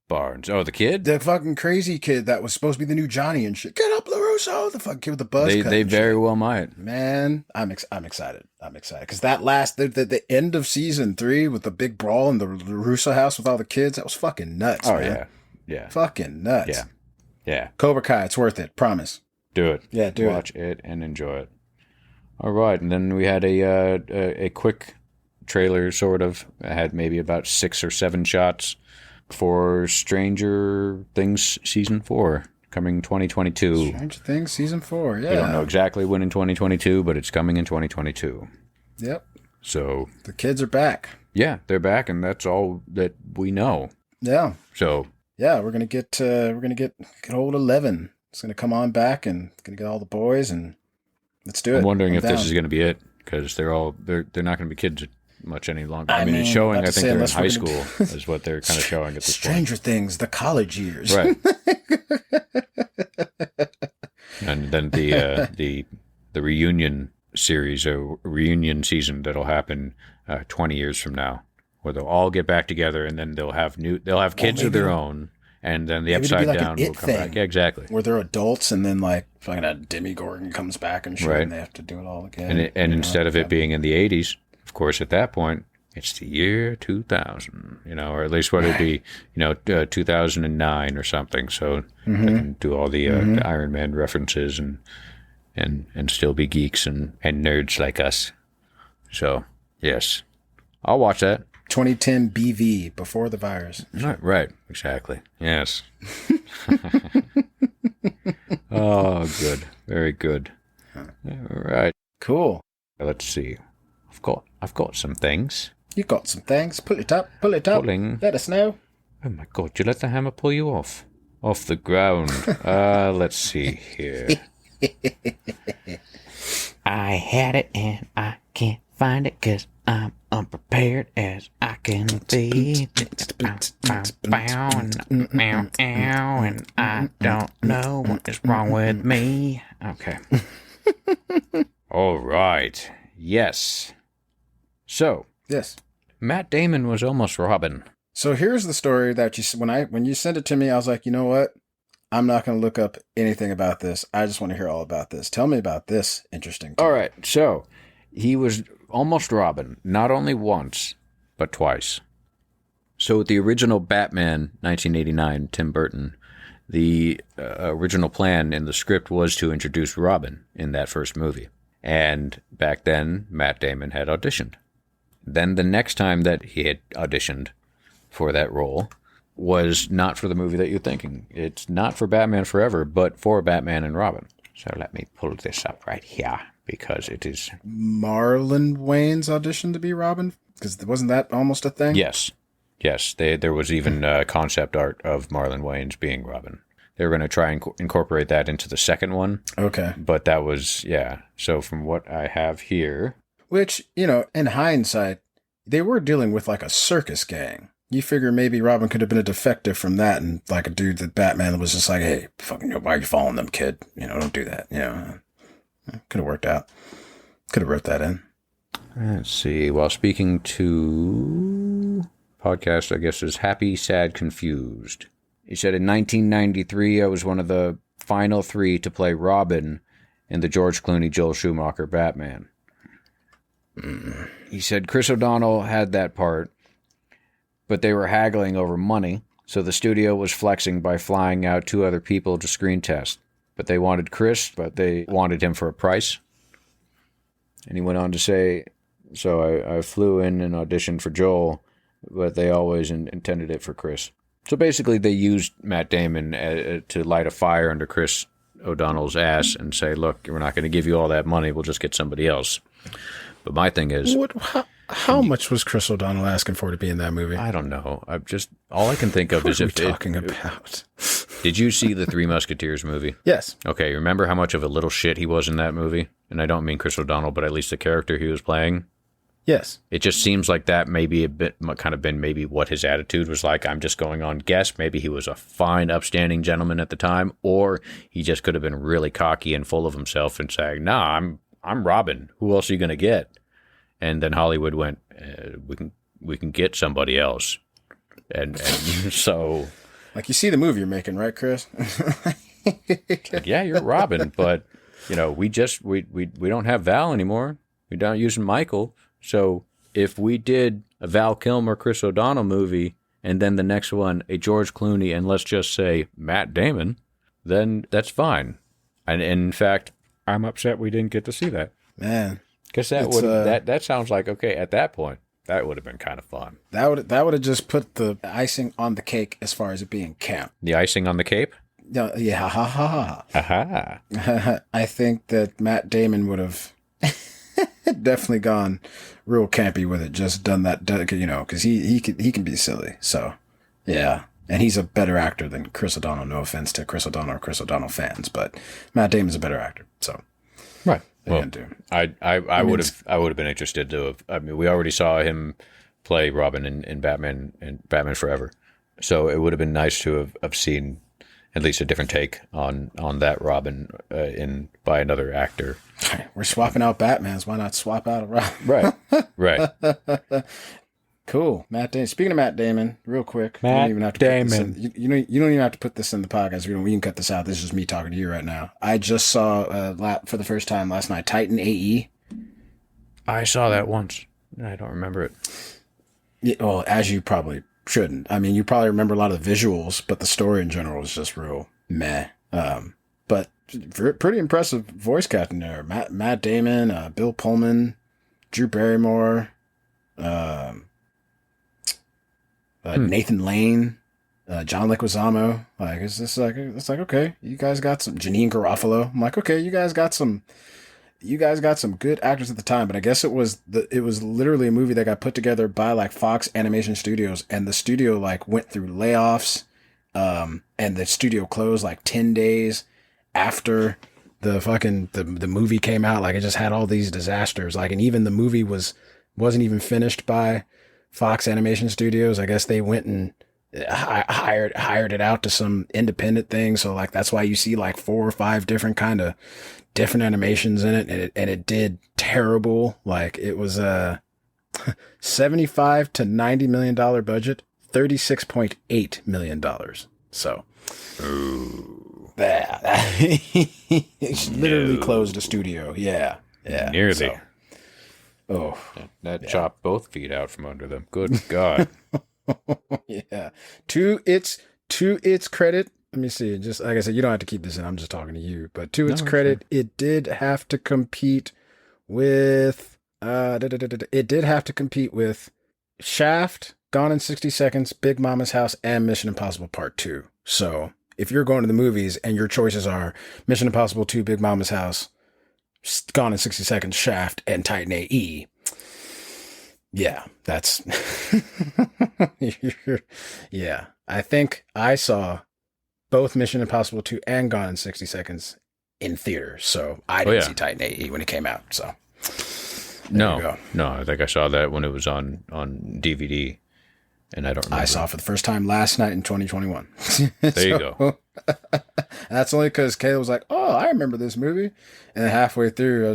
Barnes. Oh, the kid? The fucking crazy kid that was supposed to be the new Johnny and shit. Get up, LaRusso! The fucking kid with the buzz cut. They and very shit. well might. Man, I'm excited. I'm excited because that last the end of season 3 with the big brawl in the LaRusso house with all the kids, that was fucking nuts. Oh man. yeah. Fucking nuts. Yeah. Cobra Kai, it's worth it. Promise. Do it. Yeah, do it. Watch it and enjoy it. All right, and then we had a quick trailer, sort of. I had maybe about 6 or 7 shots for Stranger Things Season 4, coming 2022. Stranger Things Season 4, yeah. We don't know exactly when in 2022, but it's coming in 2022. Yep. So The kids are back. yeah, they're back, and that's all that we know. Yeah. So Yeah, we're gonna get old 11. It's gonna come on back and gonna get all the boys and let's do it. I'm wondering if down. this is going to be it, because they're not going to be kids much any longer. I mean, it's mean, showing. about I to think say, they're in unless high we're school is what they're kind of showing at this Stranger Things, the college years. point. Right. And then the reunion series or reunion season that'll happen 20 years from now, where they'll all get back together, and then they'll have kids of their own, and then the maybe it'll be Upside like an Down It will come thing. back. Yeah, exactly. Where they're adults and then like fucking a Demi Gordon comes back and shit, Right. and they have to do it all again. And instead of it being in the 80s, of course, at that point, it's the year 2000, or at least what it'd be, 2009 or something. So they can do all the Iron Man references and still be geeks and nerds like us. So, yes, I'll watch that. 2010 BV, before the virus. Right, exactly. Yes. Oh, good. Very good. All right. Cool. Let's see. I've got some things. You got some things. Pull it up. Pulling. Let us know. Oh my God, you let the hammer pull you off. Off the ground. Let's see here. I had it and I can't find it 'cause I'm unprepared as I can be. And I don't know what is wrong with me. Okay. All right. Yes. So, Yes. Matt Damon was almost Robin. So here's the story that when you sent it to me, I was like, you know what? I'm not going to look up anything about this. I just want to hear all about this. Tell me about this interesting thing. All right. So, he was almost Robin, not only once, but twice. So, the original Batman, 1989, Tim Burton, the original plan in the script was to introduce Robin in that first movie. And back then, Matt Damon had auditioned. Then the next time that he had auditioned for that role was not for the movie that you're thinking. It's not for Batman Forever, but for Batman and Robin. So let me pull this up right here because it is... Marlon Wayne's audition to be Robin? Because wasn't that almost a thing? Yes. Yes. There was even concept art of Marlon Wayne's being Robin. They were going to try and incorporate that into the second one. Okay. But that was, yeah. So from what I have here... Which, in hindsight, they were dealing with like a circus gang. You figure maybe Robin could have been a defective from that, and like a dude that Batman was just like, hey, fucking, why are you following them, kid? Don't do that. Could have worked out. Could have wrote that in. Let's see. While speaking to podcast, I guess is Happy, Sad, Confused. He said in 1993, I was one of the final 3 to play Robin in the George Clooney, Joel Schumacher Batman. He said Chris O'Donnell had that part, but they were haggling over money, so the studio was flexing by flying out 2 other people to screen test. But they wanted Chris, but they wanted him for a price. And he went on to say, so I flew in and auditioned for Joel, but they always intended it for Chris. So basically they used Matt Damon to light a fire under Chris O'Donnell's ass and say, look, we're not going to give you all that money, we'll just get somebody else. But my thing is... How much was Chris O'Donnell asking for to be in that movie? I don't know. All I can think of is what are we talking about? Did you see the Three Musketeers movie? Yes. Okay, remember how much of a little shit he was in that movie? And I don't mean Chris O'Donnell, but at least the character he was playing. Yes. It just seems like that maybe kind of been maybe what his attitude was like. I'm just going on guess. Maybe he was a fine, upstanding gentleman at the time, or he just could have been really cocky and full of himself and saying, "Nah, I'm Robin. Who else are you going to get?" And then Hollywood went, we can get somebody else, and so like you see the movie you're making, right, Chris? Like, yeah, you're Robin, but we don't have Val anymore. We're not using Michael. So if we did a Val Kilmer, Chris O'Donnell movie, and then the next one a George Clooney, and let's just say Matt Damon, then that's fine. And in fact, I'm upset we didn't get to see that. Man. Because that sounds like, okay, at that point, that would have been kind of fun. That would have just put the icing on the cake as far as it being camp. The icing on the cape? Yeah, ha ha ha. Aha. I think that Matt Damon would have definitely gone real campy with it, just done that, because he can be silly. So, yeah. And he's a better actor than Chris O'Donnell. No offense to Chris O'Donnell or Chris O'Donnell fans, but Matt Damon's a better actor. So, right. Well, I would have been interested to have. I mean, we already saw him play Robin in Batman and Batman Forever, so it would have been nice to have seen at least a different take on that Robin by another actor. We're swapping out Batmans. Why not swap out a Robin? Right. Cool. Matt Damon. Speaking of Matt Damon, real quick. Matt you don't even have to Damon. You don't even have to put this in the podcast. We can cut this out. This is just me talking to you right now. I just saw for the first time last night Titan AE. I saw that once. I don't remember it. Yeah, well, as you probably shouldn't. I mean, you probably remember a lot of the visuals, but the story in general is just real meh. But pretty impressive voice casting there. Matt Damon, Bill Pullman, Drew Barrymore, Nathan Lane, John Leguizamo. Like it's like okay, you guys got some Janine Garofalo. I'm like, okay, you guys got some good actors at the time, but I guess it was literally a movie that got put together by like Fox Animation Studios, and the studio like went through layoffs And the studio closed like 10 days after the movie came out. Like, it just had all these disasters. Like, and even the movie wasn't even finished by Fox Animation Studios. I guess they went and hired it out to some independent thing. So like, that's why you see like 4 or 5 different animations in it. And it did terrible. Like, it was a $75 to $90 million budget, $36.8 million. So, it's literally closed a studio. Yeah. Nearly. So, That chopped both feet out from under them. Good God. Yeah. To its credit, let me see. Just like I said, you don't have to keep this in. I'm just talking to you. But to its credit, it did have to compete with Shaft, Gone in 60 Seconds, Big Mama's House, and Mission Impossible Part 2. So if you're going to the movies and your choices are Mission Impossible 2, Big Mama's House, Gone in 60 Seconds, Shaft, and Titan AE, yeah, that's yeah. I think I saw both Mission Impossible 2 and Gone in 60 Seconds in theaters, so I didn't see Titan AE when it came out. So no, I think I saw that when it was on DVD, and I don't remember. I saw it for the first time last night in 2021. There you go. That's only because Kayla was like, "Oh, I remember this movie," and then halfway through,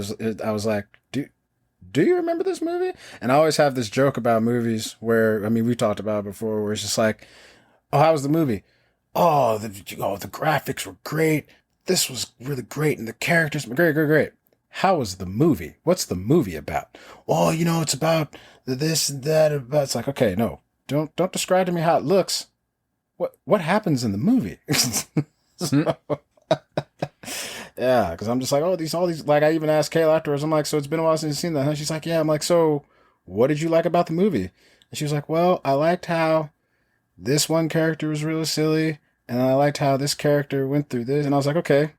I was like, Do you remember this movie? And I always have this joke about movies where, I mean, we talked about it before, where it's just like, "Oh, how was the movie? Oh, the graphics were great. This was really great, and the characters were great. How was the movie? What's the movie about? Oh, it's about this and that. It's like, okay, no, don't describe to me how it looks. What happens in the movie?" So, yeah, because I'm just like, all these, like, I even asked Kayla afterwards, I'm like, "So it's been a while since you've seen that, huh?" She's like, "Yeah." I'm like, "So what did you like about the movie?" And she was like, "Well, I liked how this one character was really silly, and I liked how this character went through this." And I was like, "Okay,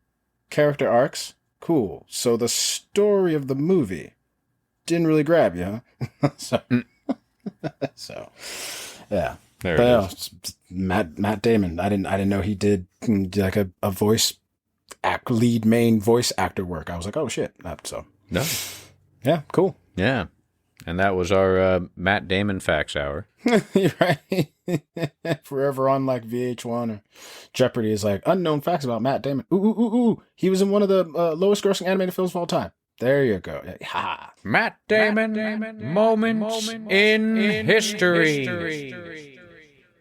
character arcs, cool. So the story of the movie didn't really grab you, huh?" So yeah. There But it is. Matt Damon, I didn't know he did like a lead main voice actor work. I was like, "Oh shit." So No. yeah, cool. Yeah. And that was our Matt Damon Facts Hour. You're right. Forever on like VH1 or Jeopardy is like, unknown facts about Matt Damon. Ooh. He was in one of the lowest grossing animated films of all time. There you go. Ha. Matt Damon, moments in history.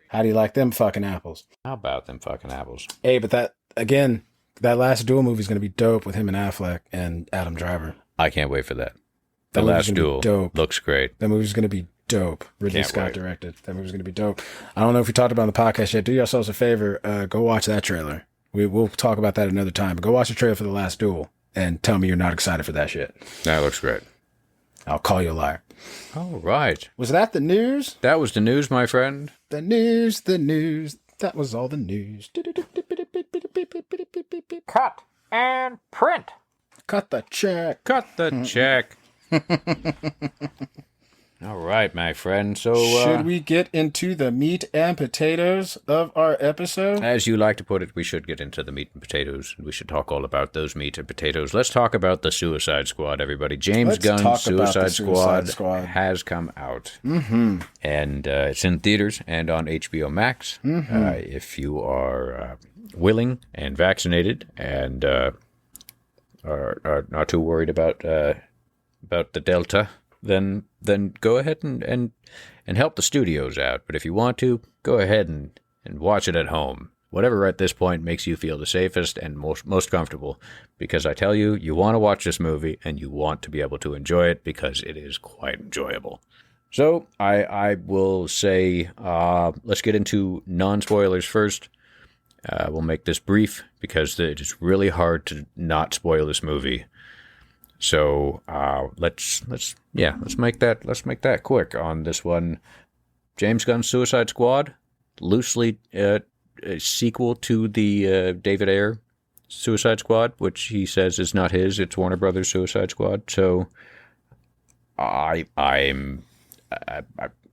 How do you like them fucking apples? How about them fucking apples? Hey, but that last Duel movie is going to be dope with him and Affleck and Adam Driver. I can't wait for that. The That movie's Last gonna be Duel dope. looks great. That movie's going to be dope. Ridley Can't Scott wait. directed. That movie's going to be dope. I don't know if we talked about it on the podcast yet. Do yourselves a favor. Go watch that trailer. We'll talk about that another time. But go watch the trailer for The Last Duel and tell me you're not excited for that shit. That looks great. I'll call you a liar. All right. Was that the news? That was the news, my friend. The news. That was all the news. Cut and print. Cut the check. Cut the check. All right, my friend. So, Should we get into the meat and potatoes of our episode? as you like to put it, we should get into the meat and potatoes. We should talk all about those meat and potatoes. Let's talk about the Suicide Squad, everybody. James Let's Gunn's talk about the Suicide Suicide Squad has come out. Mm-hmm. And it's in theaters and on HBO Max. If you are willing and vaccinated and are not too worried about the Delta, then go ahead and help the studios out. But if you want to, go ahead and watch it at home. Whatever at this point makes you feel the safest and most comfortable. Because I tell you, you want to watch this movie and you want to be able to enjoy it because it is quite enjoyable. So I will say, let's get into non-spoilers first. We'll make this brief because it is really hard to not spoil this movie. So let's make that quick on this one. James Gunn's Suicide Squad, loosely a sequel to the David Ayer Suicide Squad, which he says is not his; it's Warner Brothers Suicide Squad. So I'm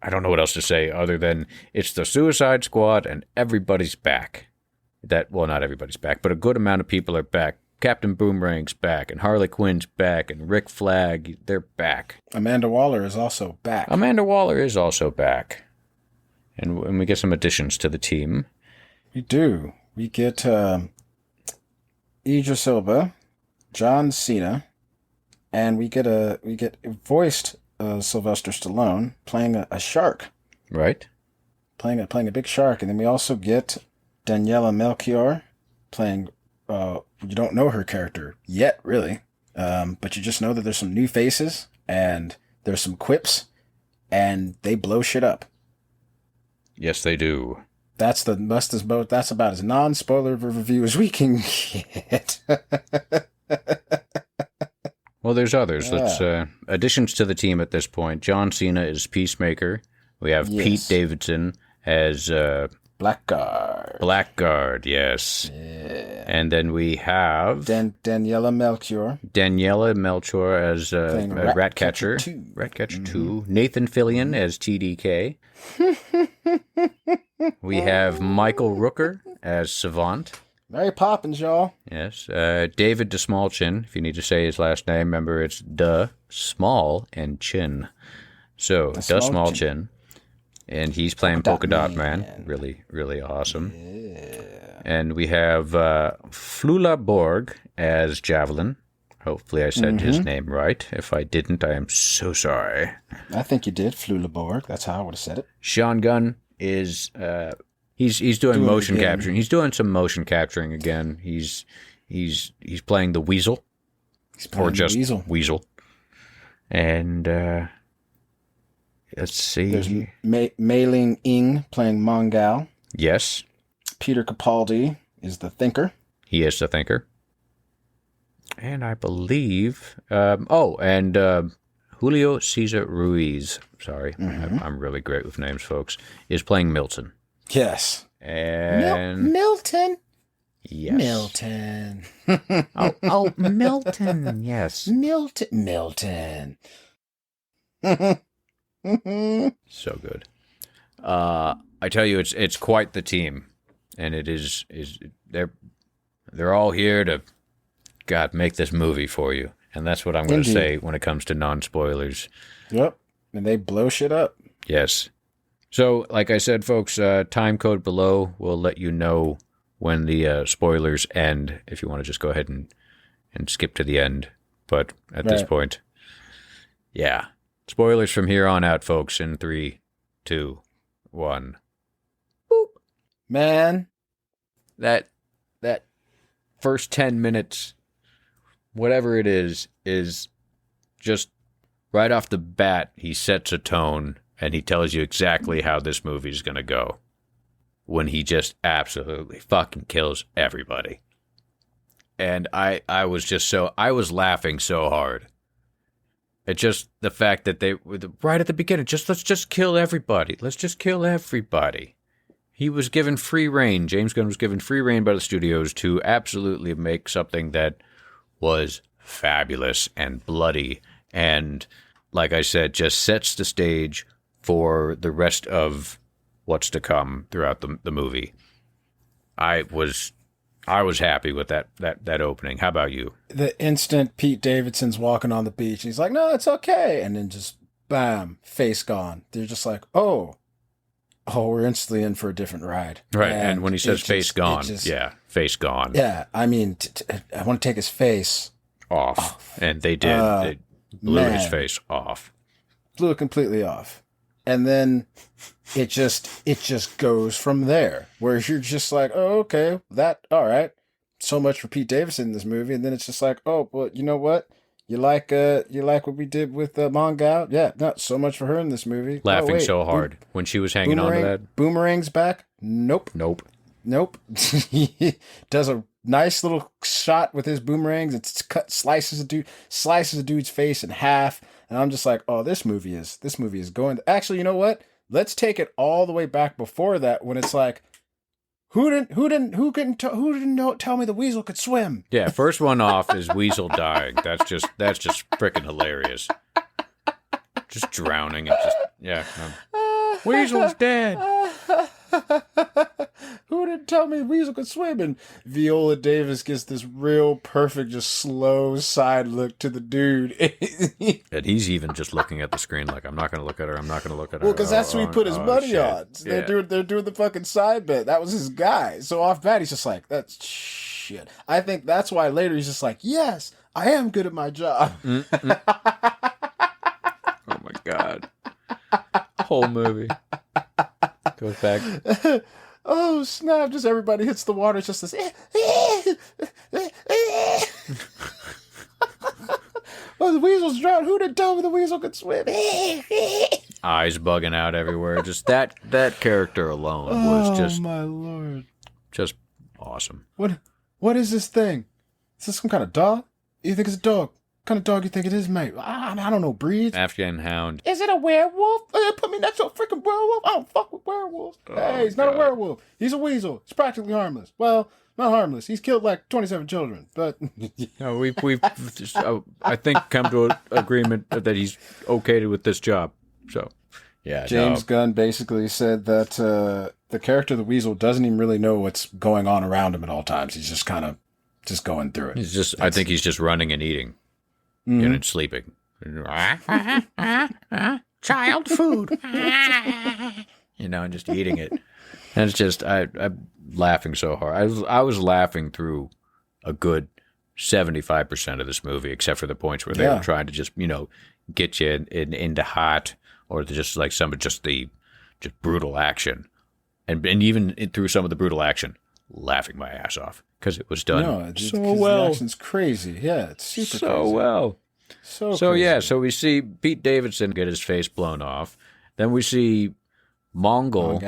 I don't know what else to say other than it's the Suicide Squad and everybody's back. Well, not everybody's back, but a good amount of people are back. Captain Boomerang's back, and Harley Quinn's back, and Rick Flag, they're back. Amanda Waller is also back. And we get some additions to the team. We do. We get Idris Elba, John Cena, and we get voiced Sylvester Stallone playing a shark. Right. Playing a big shark. And then we also get Daniela Melchior playing, you don't know her character yet, really. But you just know that there's some new faces and there's some quips and they blow shit up. Yes, they do. That's about as non-spoiler of a review as we can get. Well, there's others. Yeah. Let's additions to the team at this point. John Cena is Peacemaker. We have Pete Davidson as Blackguard. Blackguard, yes. Yeah. And then we have Daniela Melchior as Ratcatcher. Ratcatcher 2. Nathan Fillion as TDK. We have Michael Rooker as Savant. Mary Poppins, y'all. Yes. David DeSmallchin, if you need to say his last name, remember it's Small and Chin. So, DeSmallchin. And he's playing Polka Dot Man. Really, really awesome. Yeah. And we have Flula Borg as Javelin. Hopefully I said his name right. If I didn't, I am so sorry. I think you did, Flula Borg. That's how I would have said it. Sean Gunn is... He's doing motion capturing. He's doing some motion capturing again. He's playing the Weasel. He's playing the Weasel. And let's see. There's Mei Ling Ing playing Mongal. Yes. Peter Capaldi is the Thinker. He is the Thinker. And I believe Julio Cesar Ruiz. Sorry, I'm really great with names, folks. Is playing Milton. Yes. And Milton. Yes. Milton. Milton. Yes. Milton. So good. I tell you, it's quite the team, and it is they're all here to make this movie for you, and that's what I'm going to say when it comes to non-spoilers. Yep, and they blow shit up. Yes. So, like I said, folks, time code below will let you know when the spoilers end, if you want to just go ahead and skip to the end. But at this point, yeah. Spoilers from here on out, folks, in 3, 2, 1. Boop. Man. That first 10 minutes, whatever it is just right off the bat, he sets a tone. And he tells you exactly how this movie is going to go when he just absolutely fucking kills everybody. And I was laughing so hard. It's just the fact that they, right at the beginning, let's just kill everybody. Let's just kill everybody. He was given free rein. James Gunn was given free rein by the studios to absolutely make something that was fabulous and bloody. And like I said, just sets the stage for the rest of what's to come throughout the movie. I was happy with that opening. How about you? The instant Pete Davidson's walking on the beach, he's like, "No, it's okay," and then just bam, face gone. They're just like, "Oh, we're instantly in for a different ride." Right, and when he says face gone, face gone. Yeah, I mean, I want to take his face off. And they did. They blew his face off. Blew it completely off. And then it just goes from there, where you're just like, oh, okay, all right. So much for Pete Davidson in this movie, and then it's just like, oh, well, you know what? You like what we did with Mongal? Yeah, not so much for her in this movie. Laughing so hard when she was hanging on to that. Boomerang's back? Nope. He does a nice little shot with his boomerangs. It's slices a dude's face in half. And I'm just like, oh, this movie is going. Actually, you know what? Let's take it all the way back before that, when it's like, who didn't tell me the weasel could swim? Yeah, first one off is Weasel dying. That's just freaking hilarious. Just drowning and just Weasel's dead. Who didn't tell me Weasel could swim? And Viola Davis gets this real perfect, just slow side look to the dude. And he's even just looking at the screen like, I'm not going to look at her. I'm not going to look at her. Well, because that's what he put his money shit. on. So they're doing the fucking side bet. That was his guy. So off bat, he's just like, that's shit. I think that's why later he's just like, yes, I am good at my job. Oh my God. Whole movie. Goes back. Oh, snap. Just everybody hits the water. It's just this. Oh, the weasel's drowned. Who did tell me the weasel could swim? Eyes bugging out everywhere. Just that character alone was just... Oh, my Lord. Just awesome. What is this thing? Is this some kind of dog? You think it's a dog? What kind of dog you think it is, mate? I don't know, breeds. Afghan hound. Is it a werewolf? Put me next to a freaking werewolf? I don't fuck with werewolves. Hey, he's not a werewolf. He's a weasel. He's practically harmless. Well, not harmless. He's killed like 27 children, but... No, we've just, I think, come to an agreement that he's okay with this job. So, yeah. James Gunn basically said that the character of the weasel doesn't even really know what's going on around him at all times. He's just kind of just going through it. I think he's just running and eating. Mm-hmm. And sleeping. Child food. And just eating it. And it's just, I'm laughing so hard. I was laughing through a good 75% of this movie, except for the points where they were trying to just, get you into hot, or just like just brutal action. And even through some of the brutal action, laughing my ass off. Because it was done so well. The action's crazy. Yeah, it's super crazy. Well. So crazy. Yeah, so we see Pete Davidson get his face blown off. Then we see Mongal,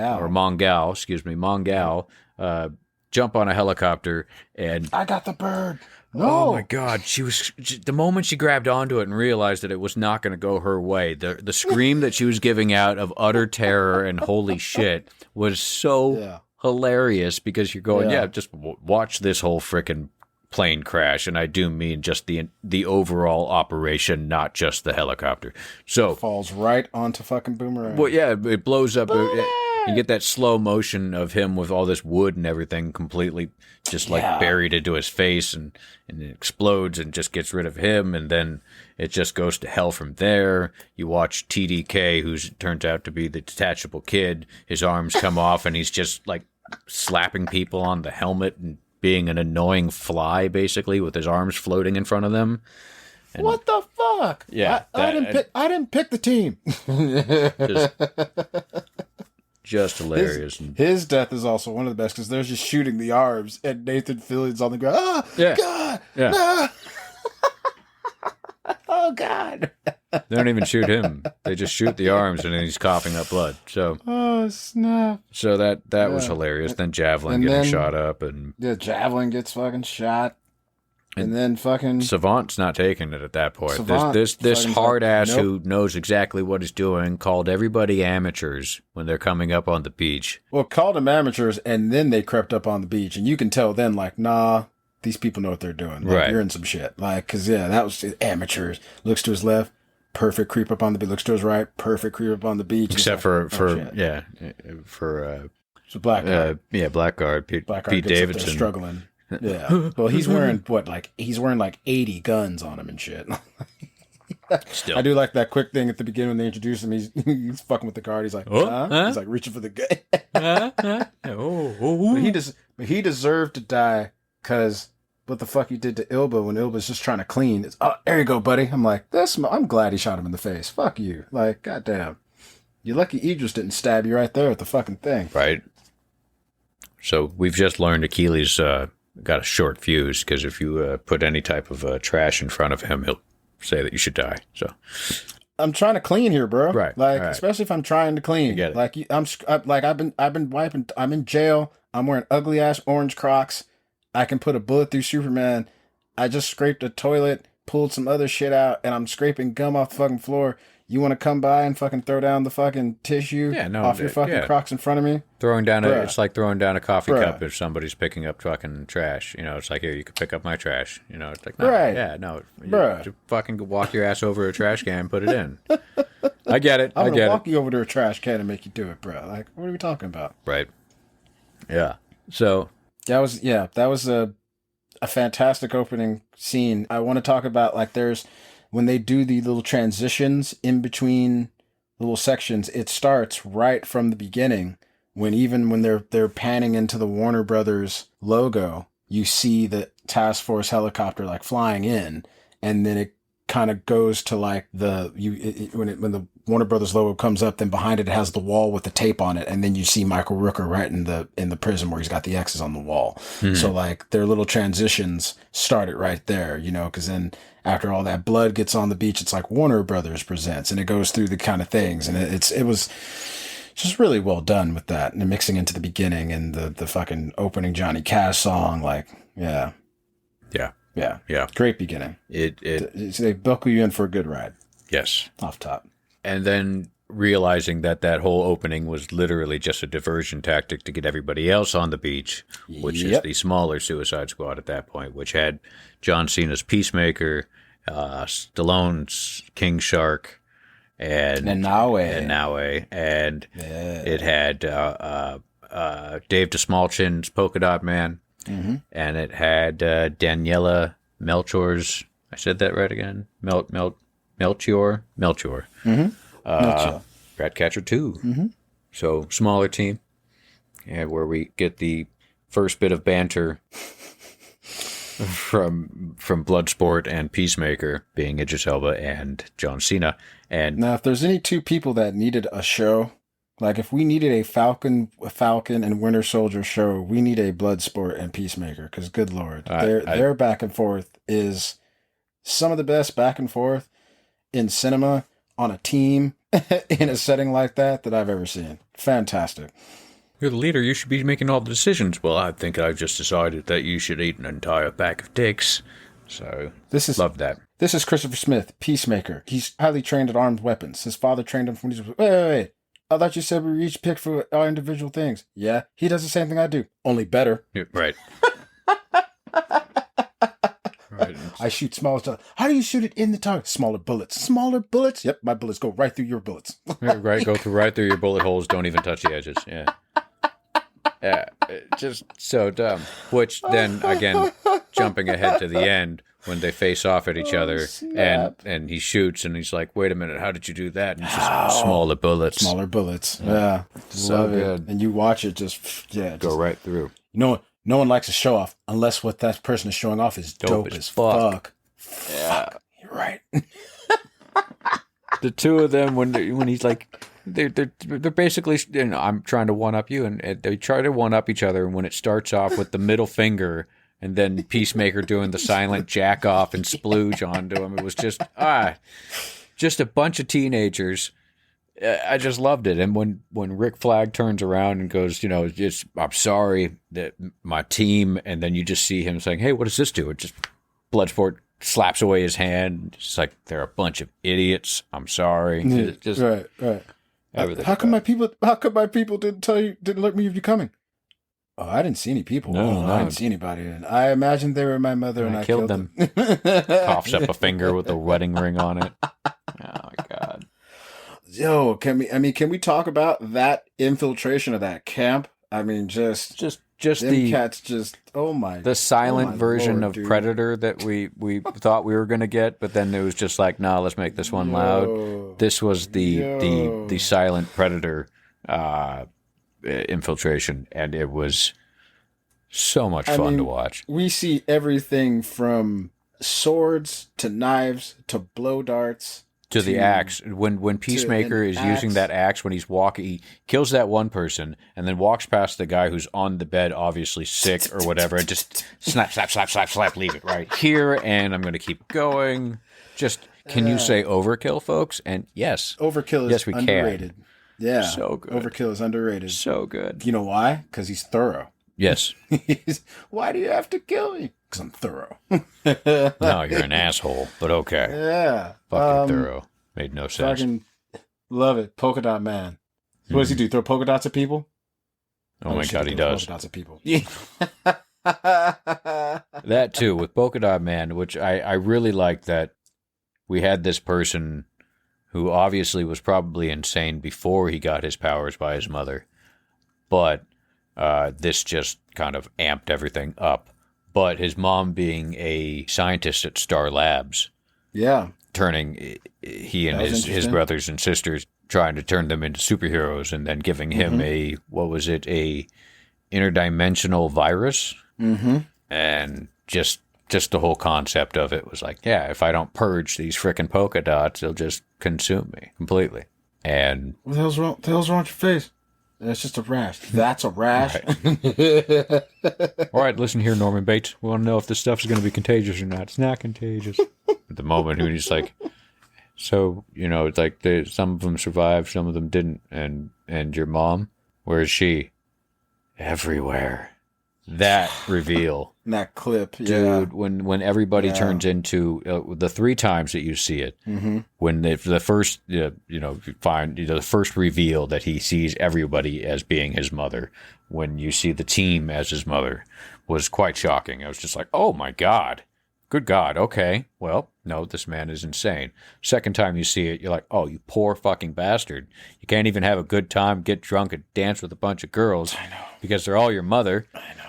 jump on a helicopter and... I got the bird. No. Oh my God. The moment she grabbed onto it and realized that it was not going to go her way, the scream that she was giving out of utter terror and holy shit was so hilarious, because you're going, just watch this whole frickin' plane crash, and I do mean just the overall operation, not just the helicopter. So it falls right onto fucking Boomerang. Well, yeah, it blows up. You get that slow motion of him with all this wood and everything completely just buried into his face, and it explodes and just gets rid of him, and then it just goes to hell from there. You watch TDK, who turns out to be the detachable kid. His arms come off, and he's just like slapping people on the helmet and being an annoying fly, basically, with his arms floating in front of them. And what the fuck? Yeah, I didn't pick the team. just hilarious. His death is also one of the best, because they're just shooting the arms, and Nathan Fillion's on the ground. Oh, yeah. God! Yeah. No! Oh, God! They don't even shoot him. They just shoot the arms, and then he's coughing up blood. So, oh, snap. So that was hilarious. Then Javelin getting shot up, and Javelin gets fucking shot. And then fucking... Savant's not taking it at that point. Savant This hard-ass like, nope. who knows exactly what he's doing called everybody amateurs when they're coming up on the beach. Well, called them amateurs, and then they crept up on the beach. And you can tell then, like, nah, these people know what they're doing. Like, right. You're in some shit. Like, because, that was amateurs. Looks to his left, perfect creep up on the beach. Looks to his right, perfect creep up on the beach. Except for Blackguard. Blackguard. Pete Davidson. Struggling. Yeah. Well, he's wearing he's wearing like 80 guns on him and shit. Still. I do like that quick thing at the beginning when they introduce him. He's fucking with the card. He's like, He's like reaching for the gun. But he deserved to die, because what the fuck he did to Ilba when Ilba's just trying to clean. There you go, buddy. I'm like, I'm glad he shot him in the face. Fuck you. Like, goddamn. You're lucky Idris didn't stab you right there at the fucking thing. Right. So we've just learned Achilles got a short fuse, because if you put any type of trash in front of him, he'll say that you should die. So I'm trying to clean here, bro. Right. Like, right. Especially if I'm trying to clean. You get it. Like, I've been wiping. I'm in jail. I'm wearing ugly ass orange Crocs. I can put a bullet through Superman. I just scraped a toilet, pulled some other shit out, and I'm scraping gum off the fucking floor. You want to come by and fucking throw down the fucking tissue off your fucking Crocs in front of me? It's like throwing down a coffee cup if somebody's picking up fucking trash. It's like, here, you can pick up my trash. It's like, no, right. Yeah, no. You fucking walk your ass over a trash can and put it in. I get it. I'm I gonna get walk it. you over to a trash can and make you do it, bro. Like, what are we talking about? Right. Yeah. So That was a fantastic opening scene. I want to talk about like there's when they do the little transitions in between little sections, it starts right from the beginning when they're panning into the Warner Brothers logo, you see the task force helicopter like flying in, and then it kind of goes to like when the Warner Brothers logo comes up, then behind it has the wall with the tape on it, and then you see Michael Rooker right in the prison where he's got the X's on the wall. Mm-hmm. So like their little transitions started right there, because then after all that blood gets on the beach, it's like Warner Brothers presents, and it goes through the kind of things, and it was just really well done with that, and mixing into the beginning and the fucking opening Johnny Cash song, like yeah. Great beginning. They buckle you in for a good ride. Yes. Off top. And then realizing that whole opening was literally just a diversion tactic to get everybody else on the beach, which is the smaller Suicide Squad at that point, which had John Cena's Peacemaker, Stallone's King Shark, and Naue. And it had Dave DeSmallchin's Polka Dot Man. Mm-hmm. And it had Daniela Melchior's, I said that right again? Melchior? Mm-hmm. Ratcatcher 2. Mm-hmm. So, smaller team. Yeah, where we get the first bit of banter from Bloodsport and Peacemaker being Idris Elba and John Cena. And now, if there's any two people that needed a show, like if we needed a Falcon and Winter Soldier show, we need a Bloodsport and Peacemaker. Because good Lord, their back and forth is some of the best back and forth in cinema on a team in a setting like that I've ever seen. Fantastic. You're the leader. You should be making all the decisions. Well, I think I've just decided that you should eat an entire pack of dicks. So love that. This is Christopher Smith, Peacemaker. He's highly trained at armed weapons. His father trained him from these. Wait. I thought you said we each pick for our individual things. Yeah, he does the same thing I do, only better. Yeah, right. Right. I shoot smaller stuff. How do you shoot it in the target? Smaller bullets. Smaller bullets? Yep, my bullets go right through your bullets. Right, go right through your bullet holes. Don't even touch the edges. Yeah. Yeah, just so dumb. Which then, again, jumping ahead to the end, when they face off at each other, and he shoots, and he's like, wait a minute, how did you do that? And it's just smaller bullets. Smaller bullets. Yeah. So Love good. It. And you watch it go right through. No one likes a show off unless what that person is showing off is dope as fuck. Yeah. You're right. The two of them, when he's like, they're basically, I'm trying to one up you, and they try to one up each other. And when it starts off with the middle finger, and then Peacemaker doing the silent jack off and splooge onto him, it was just a bunch of teenagers. I just loved it. And when Rick Flag turns around and goes, I'm sorry that my team, and then you just see him saying, hey, what does this do? It just Bloodsport slaps away his hand. It's like, they're a bunch of idiots. I'm sorry. Just right. Everything. How come my people didn't alert me of you coming? Oh, I didn't see any people. No. I didn't see anybody. And I imagined they were my mother, and I killed them. Coughs up a finger with a wedding ring on it. Oh my God. Yo, can we talk about that infiltration of that camp? I mean, just the cats, the silent version of Predator that we thought we were going to get, but then it was just like, no, let's make this one loud. This was the silent Predator infiltration, and it was so much fun to watch. We see everything from swords to knives to blow darts. To the axe. When Peacemaker is using that axe, when he's walking, he kills that one person and then walks past the guy who's on the bed, obviously sick or whatever, and just slap, leave it right here, and I'm going to keep going. Just, can you say overkill, folks? And yes. Overkill is underrated. Can. Yeah. So good. Overkill is underrated. So good. You know why? Because he's thorough. Yes. Why do you have to kill me? Because I'm thorough. No, you're an asshole, but okay. Yeah. Fucking thorough. Made no sense. Fucking love it. Polka Dot Man. What does he do? Throw polka dots at people? Oh my God, he does. Polka dots at people. Yeah. That too, with Polka Dot Man, which I really like that we had this person who obviously was probably insane before he got his powers by his mother. But this just kind of amped everything up. But his mom being a scientist at Star Labs. Yeah. Turning he and his brothers and sisters, trying to turn them into superheroes, and then giving him a interdimensional virus. Mm-hmm. And just the whole concept of it was like, yeah, if I don't purge these frickin' polka dots, they'll just consume me completely. And what the hell's wrong? The hell's wrong with your face? It's just a rash. That's a rash. Right. All right, listen here, Norman Bates. We want to know if this stuff's going to be contagious or not. It's not contagious. At the moment, when he's like, so, it's like some of them survived, some of them didn't. And your mom, where is she? Everywhere. That reveal. That clip, dude, when everybody turns into the 3 times that you see it, when the first you find the first reveal that he sees everybody as being his mother, when you see the team as his mother, was quite shocking. I was just like, oh my god, good god, okay, well, no, this man is insane. Second time you see it, you're like, oh, you poor fucking bastard, you can't even have a good time, get drunk, and dance with a bunch of girls because they're all your mother. I know.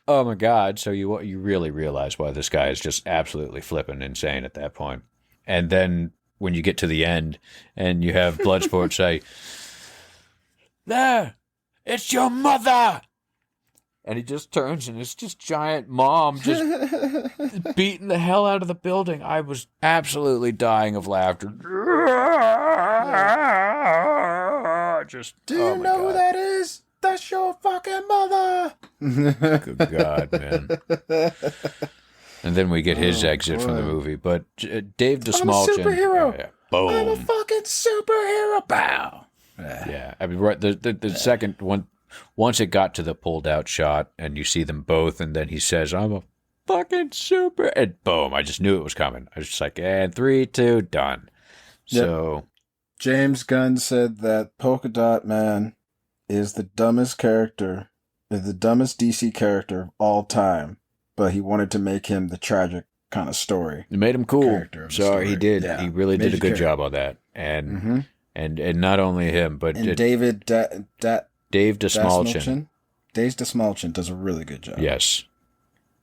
Oh my God! So you really realize why this guy is just absolutely flipping insane at that point. And then when you get to the end and you have Bloodsport say, "There, it's your mother," and he just turns and it's just giant mom just beating the hell out of the building. I was absolutely dying of laughter. Just do you know who that is? That's your fucking mother. Good God, man. And then we get his exit from the movie. But Dave DeSmalchin. I'm a superhero. Yeah, boom. I'm a fucking superhero. Bow. Yeah. I mean, right. The second one, once it got to the pulled out shot and you see them both, and then he says, I'm a fucking super. And boom. I just knew it was coming. I was just like, and 3, 2, done. Yep. So. James Gunn said that Polka Dot Man is the dumbest DC character of all time, but he wanted to make him the tragic kind of story. It made him cool. So he did. Yeah. He really did a good job on that. And and not only him, but Dave DeSmalchin. Dave DeSmalchin does a really good job. Yes.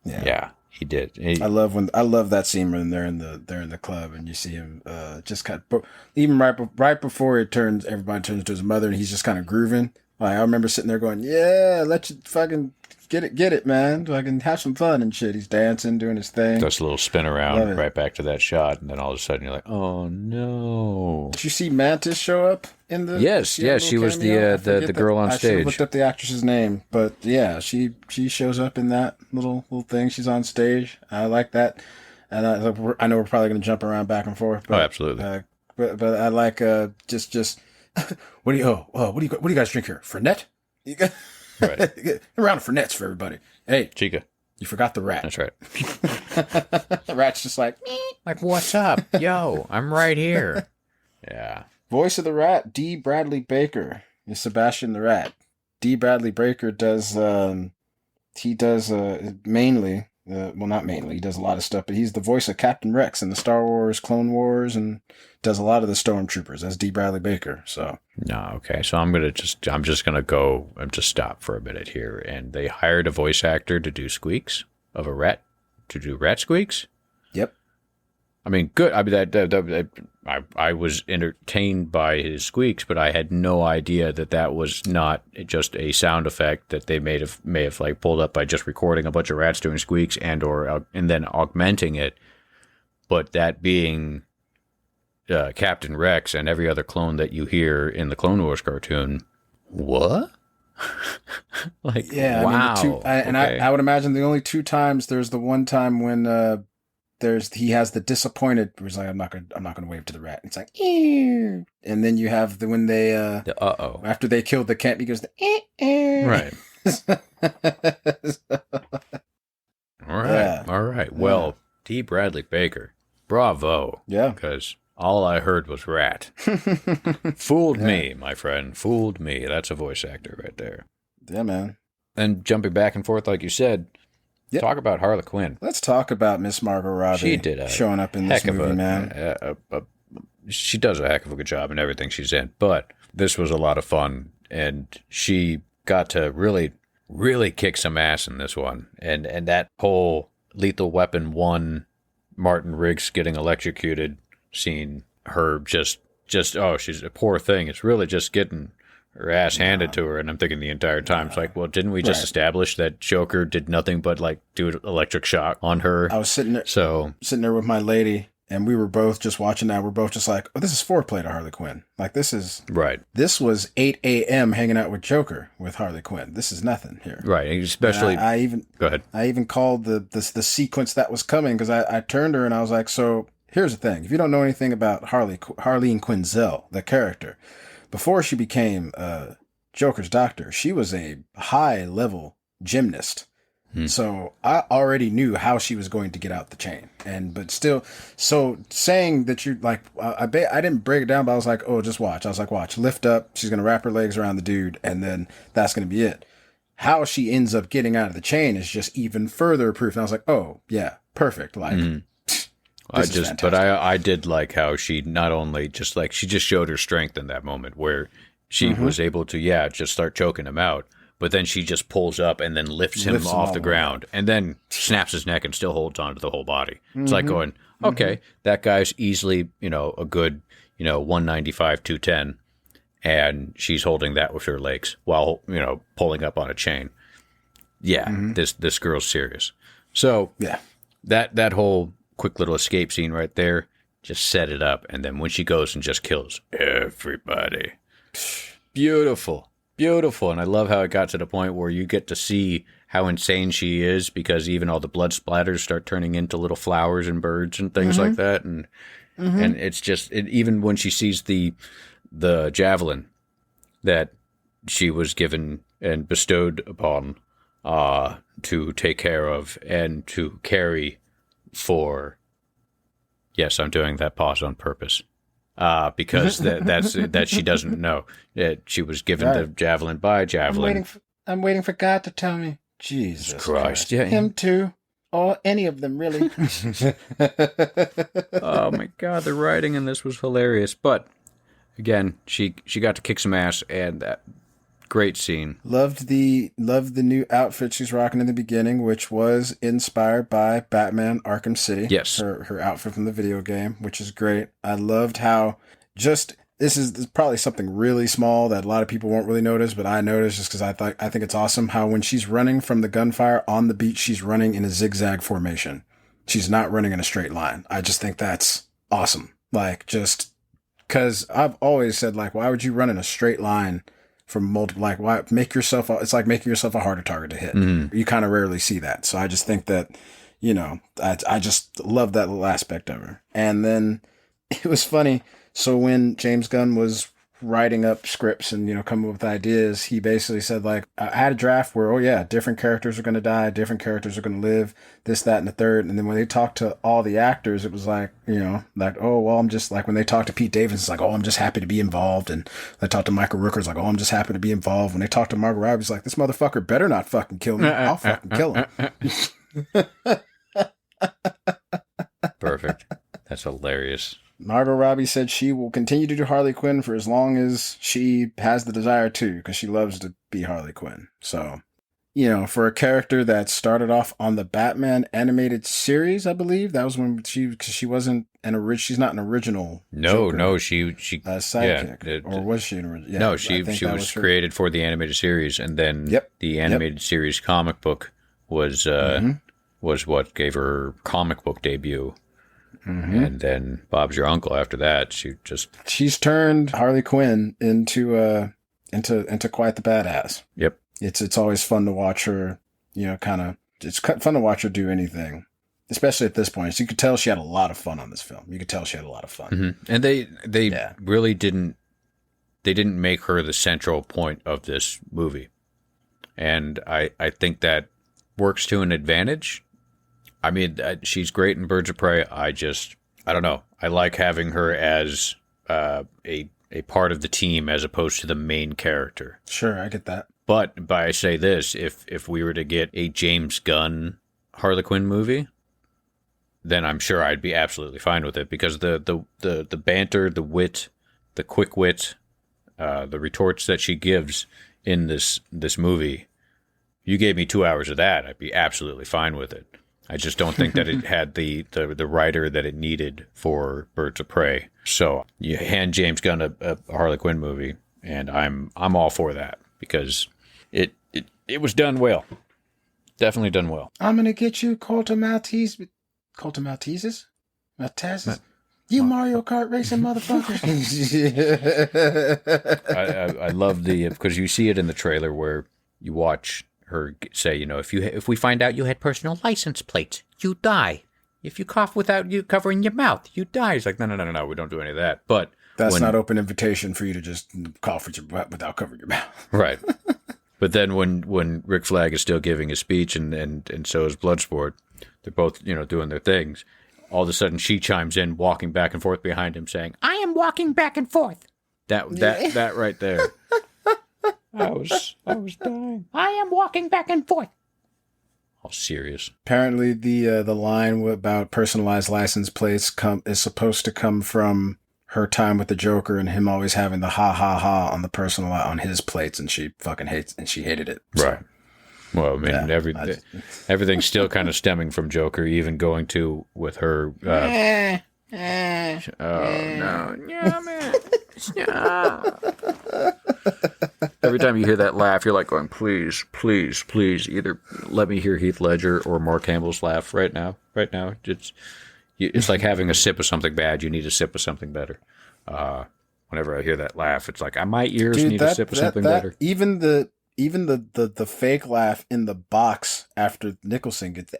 Yeah, he did. I love that scene when they're in the club and you see him just kind of, even right before everybody turns to his mother and he's just kind of grooving. Like, I remember sitting there going, yeah, let you fucking get it, man. Fucking have some fun and shit. He's dancing, doing his thing. Does a little spin around right back to that shot, and then all of a sudden you're like, oh no. Did you see Mantis show up in the? Yes, she was the girl on stage. I looked up the actress's name, but yeah, she shows up in that little thing. She's on stage. I like that, and I know we're probably going to jump around back and forth. But, absolutely. But I like just. What do you guys drink here? Fernet? You got right. A round of Fernets for everybody. Hey, Chica, you forgot the rat. That's right. The rat's just like, what's up? Yo, I'm right here. Yeah. Voice of the rat, D. Bradley Baker is Sebastian the Rat. D. Bradley Baker does mainly. Well, not mainly. He does a lot of stuff, but he's the voice of Captain Rex in the Star Wars, Clone Wars, and does a lot of the Stormtroopers. That's D. Bradley Baker. So no, okay. So I'm just gonna go and just stop for a minute here. And they hired a voice actor to do squeaks of a rat, to do rat squeaks. Yep. I mean, good. I mean, I was entertained by his squeaks, but I had no idea that was not just a sound effect that they may have like pulled up by just recording a bunch of rats doing squeaks and then augmenting it. But that being Captain Rex and every other clone that you hear in the Clone Wars cartoon. What? Like, yeah, wow. I mean, I would imagine the only 2 times, there's the one time when he has the disappointed, where he's like, I'm not gonna wave to the rat. It's like, ew. And then you have when they after they killed the camp, he goes right. All right. Well, D. Bradley Baker, bravo. Yeah. Because all I heard was rat. Fooled me, my friend. Fooled me. That's a voice actor right there. Yeah, man. And jumping back and forth, like you said. Yep. Talk about Harley Quinn. Let's talk about Miss Margot Robbie. She did showing up in this movie, man. A she does a heck of a good job in everything she's in. But this was a lot of fun, and she got to really, really kick some ass in this one. And that whole Lethal Weapon 1 Martin Riggs getting electrocuted scene, her just oh, she's a poor thing. It's really just getting her ass handed to her. And I'm thinking the entire time, it's like, well, didn't we just establish that Joker did nothing but like do an electric shock on her? I was sitting there with my lady, and we were both just watching that. We're both just like, oh, this is foreplay to Harley Quinn. Like, this is... Right. This was 8 a.m. hanging out with Joker with Harley Quinn. This is nothing here. Right, especially... I even... Go ahead. I even called the sequence that was coming, because I turned her and I was like, so here's the thing. If you don't know anything about Harleen Quinzel, the character, before she became Joker's doctor, she was a high-level gymnast. So I already knew how she was going to get out the chain, but still, so saying that you like, I didn't break it down, but I was like, oh, just watch. I was like, watch, lift up. She's gonna wrap her legs around the dude, and then that's gonna be it. How she ends up getting out of the chain is just even further proof. And I was like, oh yeah, perfect. Like, I did like how she not only just like she just showed her strength in that moment where she was able to just start choking him out. But then she just pulls up and then lifts him off the ground and then snaps his neck and still holds onto the whole body. It's like going, okay, that guy's easily, a good, 195, 210. And she's holding that with her legs while, pulling up on a chain. Yeah, this girl's serious. So that whole quick little escape scene right there just set it up. And then when she goes and just kills everybody. Beautiful. Beautiful, and I love how it got to the point where you get to see how insane she is, because even all the blood splatters start turning into little flowers and birds and things like that, and it's just even when she sees the javelin that she was given and bestowed upon to take care of and to carry for. Yes, I'm doing that pause on purpose. Because that she doesn't know that she was given the javelin by Javelin. I'm waiting for God to tell me. Jesus Christ. Yeah, him too, or any of them really. Oh my God, the writing in this was hilarious. But again, she got to kick some ass, and that great scene. Loved the new outfit she's rocking in the beginning, which was inspired by Batman Arkham City. Yes. Her outfit from the video game, which is great. I loved how this is probably something really small that a lot of people won't really notice, but I noticed just because I think it's awesome how when she's running from the gunfire on the beach, she's running in a zigzag formation. She's not running in a straight line. I just think that's awesome. Like, just because I've always said, like, why would you run in a straight line from multiple, like, why it's like making yourself a harder target to hit. You kind of rarely see that. So I just think that, I just love that little aspect of her. And then it was funny. So when James Gunn was writing up scripts and, coming up with ideas, he basically said, like, I had a draft where, different characters are going to die, different characters are going to live, this, that, and the third. And then when they talked to all the actors, it was like, like, oh, well, I'm just like, when they talked to Pete Davidson, it's like, oh, I'm just happy to be involved. And they talked to Michael Rooker, it's like, oh, I'm just happy to be involved. When they talked to Margot Robbie, it's like, this motherfucker better not fucking kill me. I'll fucking kill him. Perfect. That's hilarious. Margot Robbie said she will continue to do Harley Quinn for as long as she has the desire to, because she loves to be Harley Quinn. So, for a character that started off on the Batman animated series, I believe that was when she wasn't she's not an original. No, she sidekick, or was she an original? Yeah, no, she was created for the animated series, and then the animated series comic book was what gave her comic book debut. And then Bob's Your Uncle after that. She's turned Harley Quinn into quite the badass. Yep. It's always fun to watch her, it's fun to watch her do anything, especially at this point. So you could tell she had a lot of fun on this film. You could tell she had a lot of fun. And they really didn't make her the central point of this movie. And I think that works to an advantage. I mean, she's great in Birds of Prey. I don't know. I like having her as a part of the team as opposed to the main character. Sure, I get that. But I say this, if we were to get a James Gunn Harley Quinn movie, then I'm sure I'd be absolutely fine with it, because the banter, the wit, the quick wit, the retorts that she gives in this movie, you gave me 2 hours of that, I'd be absolutely fine with it. I just don't think that it had the writer that it needed for Birds of Prey. So you hand James Gunn a Harley Quinn movie, and I'm all for that, because it was done well. Definitely done well. I'm gonna get you Colton Maltese. Colton Malteses? Malteses? You Mario Kart racing motherfucker. I love because you see it in the trailer where you watch her say, if we find out you had personal license plates, you die. If you cough without you covering your mouth, you die. It's like, no, we don't do any of that. But that's not open invitation for you to just cough without covering your mouth. Right. But then when Rick Flag is still giving his speech and so is Bloodsport, they're both, doing their things. All of a sudden she chimes in, walking back and forth behind him, saying, "I am walking back and forth." That right there. I was dying. I am walking back and forth. All serious. Apparently the line about personalized license plates is supposed to come from her time with the Joker and him always having the ha ha ha on the on his plates, and she fucking hated it. So. Right. Well, I mean, everything's still kind of stemming from Joker, even going to with her. Oh no, man! Every time you hear that laugh, you're like going, please, please, please, either let me hear Heath Ledger or Mark Hamill's laugh right now. Right now, it's like having a sip of something bad. You need a sip of something better. Whenever I hear that laugh, it's like my ears need a sip of something better. Even the fake laugh in the box after Nicholson gets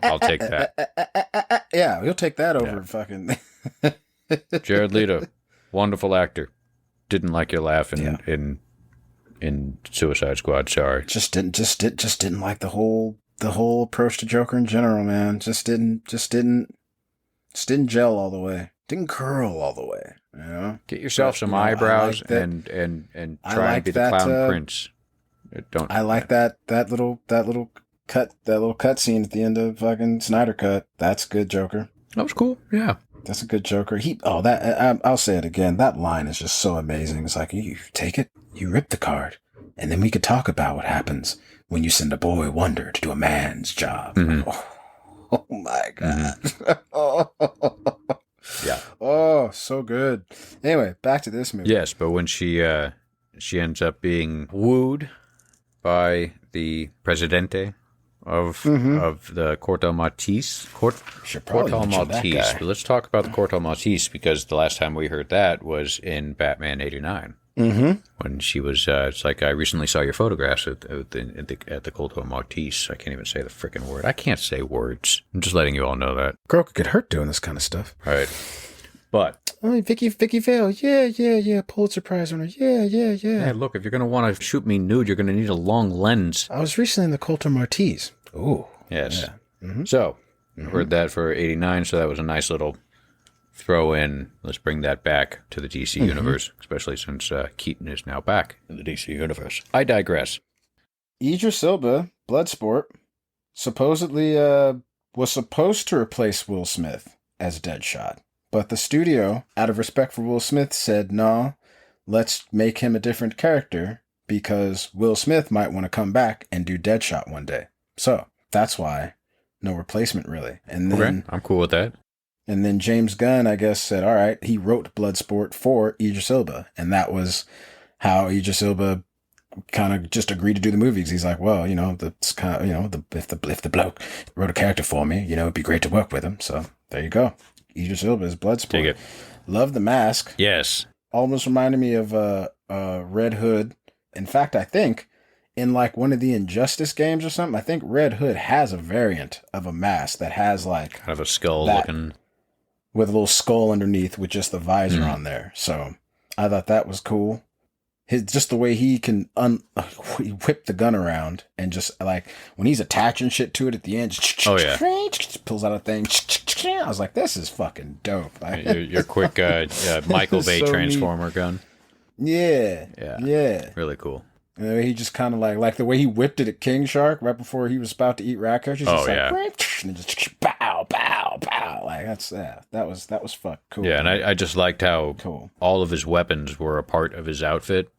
I'll take that. Yeah, he'll take that over fucking Jared Leto, wonderful actor. Didn't like your laugh in Suicide Squad. Sorry. Just didn't like the whole approach to Joker in general, man. Just didn't gel all the way. Didn't curl all the way. Get yourself some eyebrows and try and be the Clown Prince. I like that little cut scene at the end of fucking Snyder Cut. That's good Joker. That was cool. Yeah. That's a good Joker. I'll say it again. That line is just so amazing. It's like, you take it, you rip the card, and then we could talk about what happens when you send a boy wonder to do a man's job. Mm-hmm. Oh my God. Mm-hmm. Yeah. Oh, so good. Anyway, back to this movie. Yes, but when she ends up being wooed by the Presidente of the Corto Maltese. Corto Maltese. But let's talk about the Corto Maltese, because the last time we heard that was in Batman '89. Mm-hmm. When she was, it's like, I recently saw your photographs at the Corto Maltese. I can't even say the freaking word. I can't say words. I'm just letting you all know that. Girl could get hurt doing this kind of stuff. All right. But Vicky Vale, yeah, Pulitzer Prize winner, yeah. Hey, look, if you're gonna want to shoot me nude, you're gonna need a long lens. I was recently in the Coulter Maltese. Ooh, yes. Yeah. Mm-hmm. So heard that for '89, so that was a nice little throw in. Let's bring that back to the DC universe, especially since Keaton is now back in the DC universe. I digress. Idris Elba, Bloodsport, supposedly was supposed to replace Will Smith as Deadshot. But the studio, out of respect for Will Smith, said, no, let's make him a different character because Will Smith might want to come back and do Deadshot one day. So that's why no replacement, really. And then, okay, I'm cool with that. And then James Gunn, I guess, said, all right, he wrote Bloodsport for Idris Elba. And that was how Idris Elba kind of just agreed to do the movies. He's like, well, that's kind of, if the bloke wrote a character for me, it'd be great to work with him. So there you go. Idris Elba's Bloodsport. Take it. Love the mask. Yes. Almost reminded me of Red Hood. In fact, I think in like one of the Injustice games or something, I think Red Hood has a variant of a mask that has like kind of a skull looking with a little skull underneath with just the visor on there. So I thought that was cool. Just the way he can whip the gun around and just like when he's attaching shit to it at the end, pulls out a thing. I was like, this is fucking dope. Your quick Michael Bay so Transformer neat. Gun. Yeah. Really cool. And he just kind of like the way he whipped it at King Shark right before he was about to eat Ratcatcher. And just bow. Like that was fuck cool. Yeah, and I just liked how all of his weapons were a part of his outfit.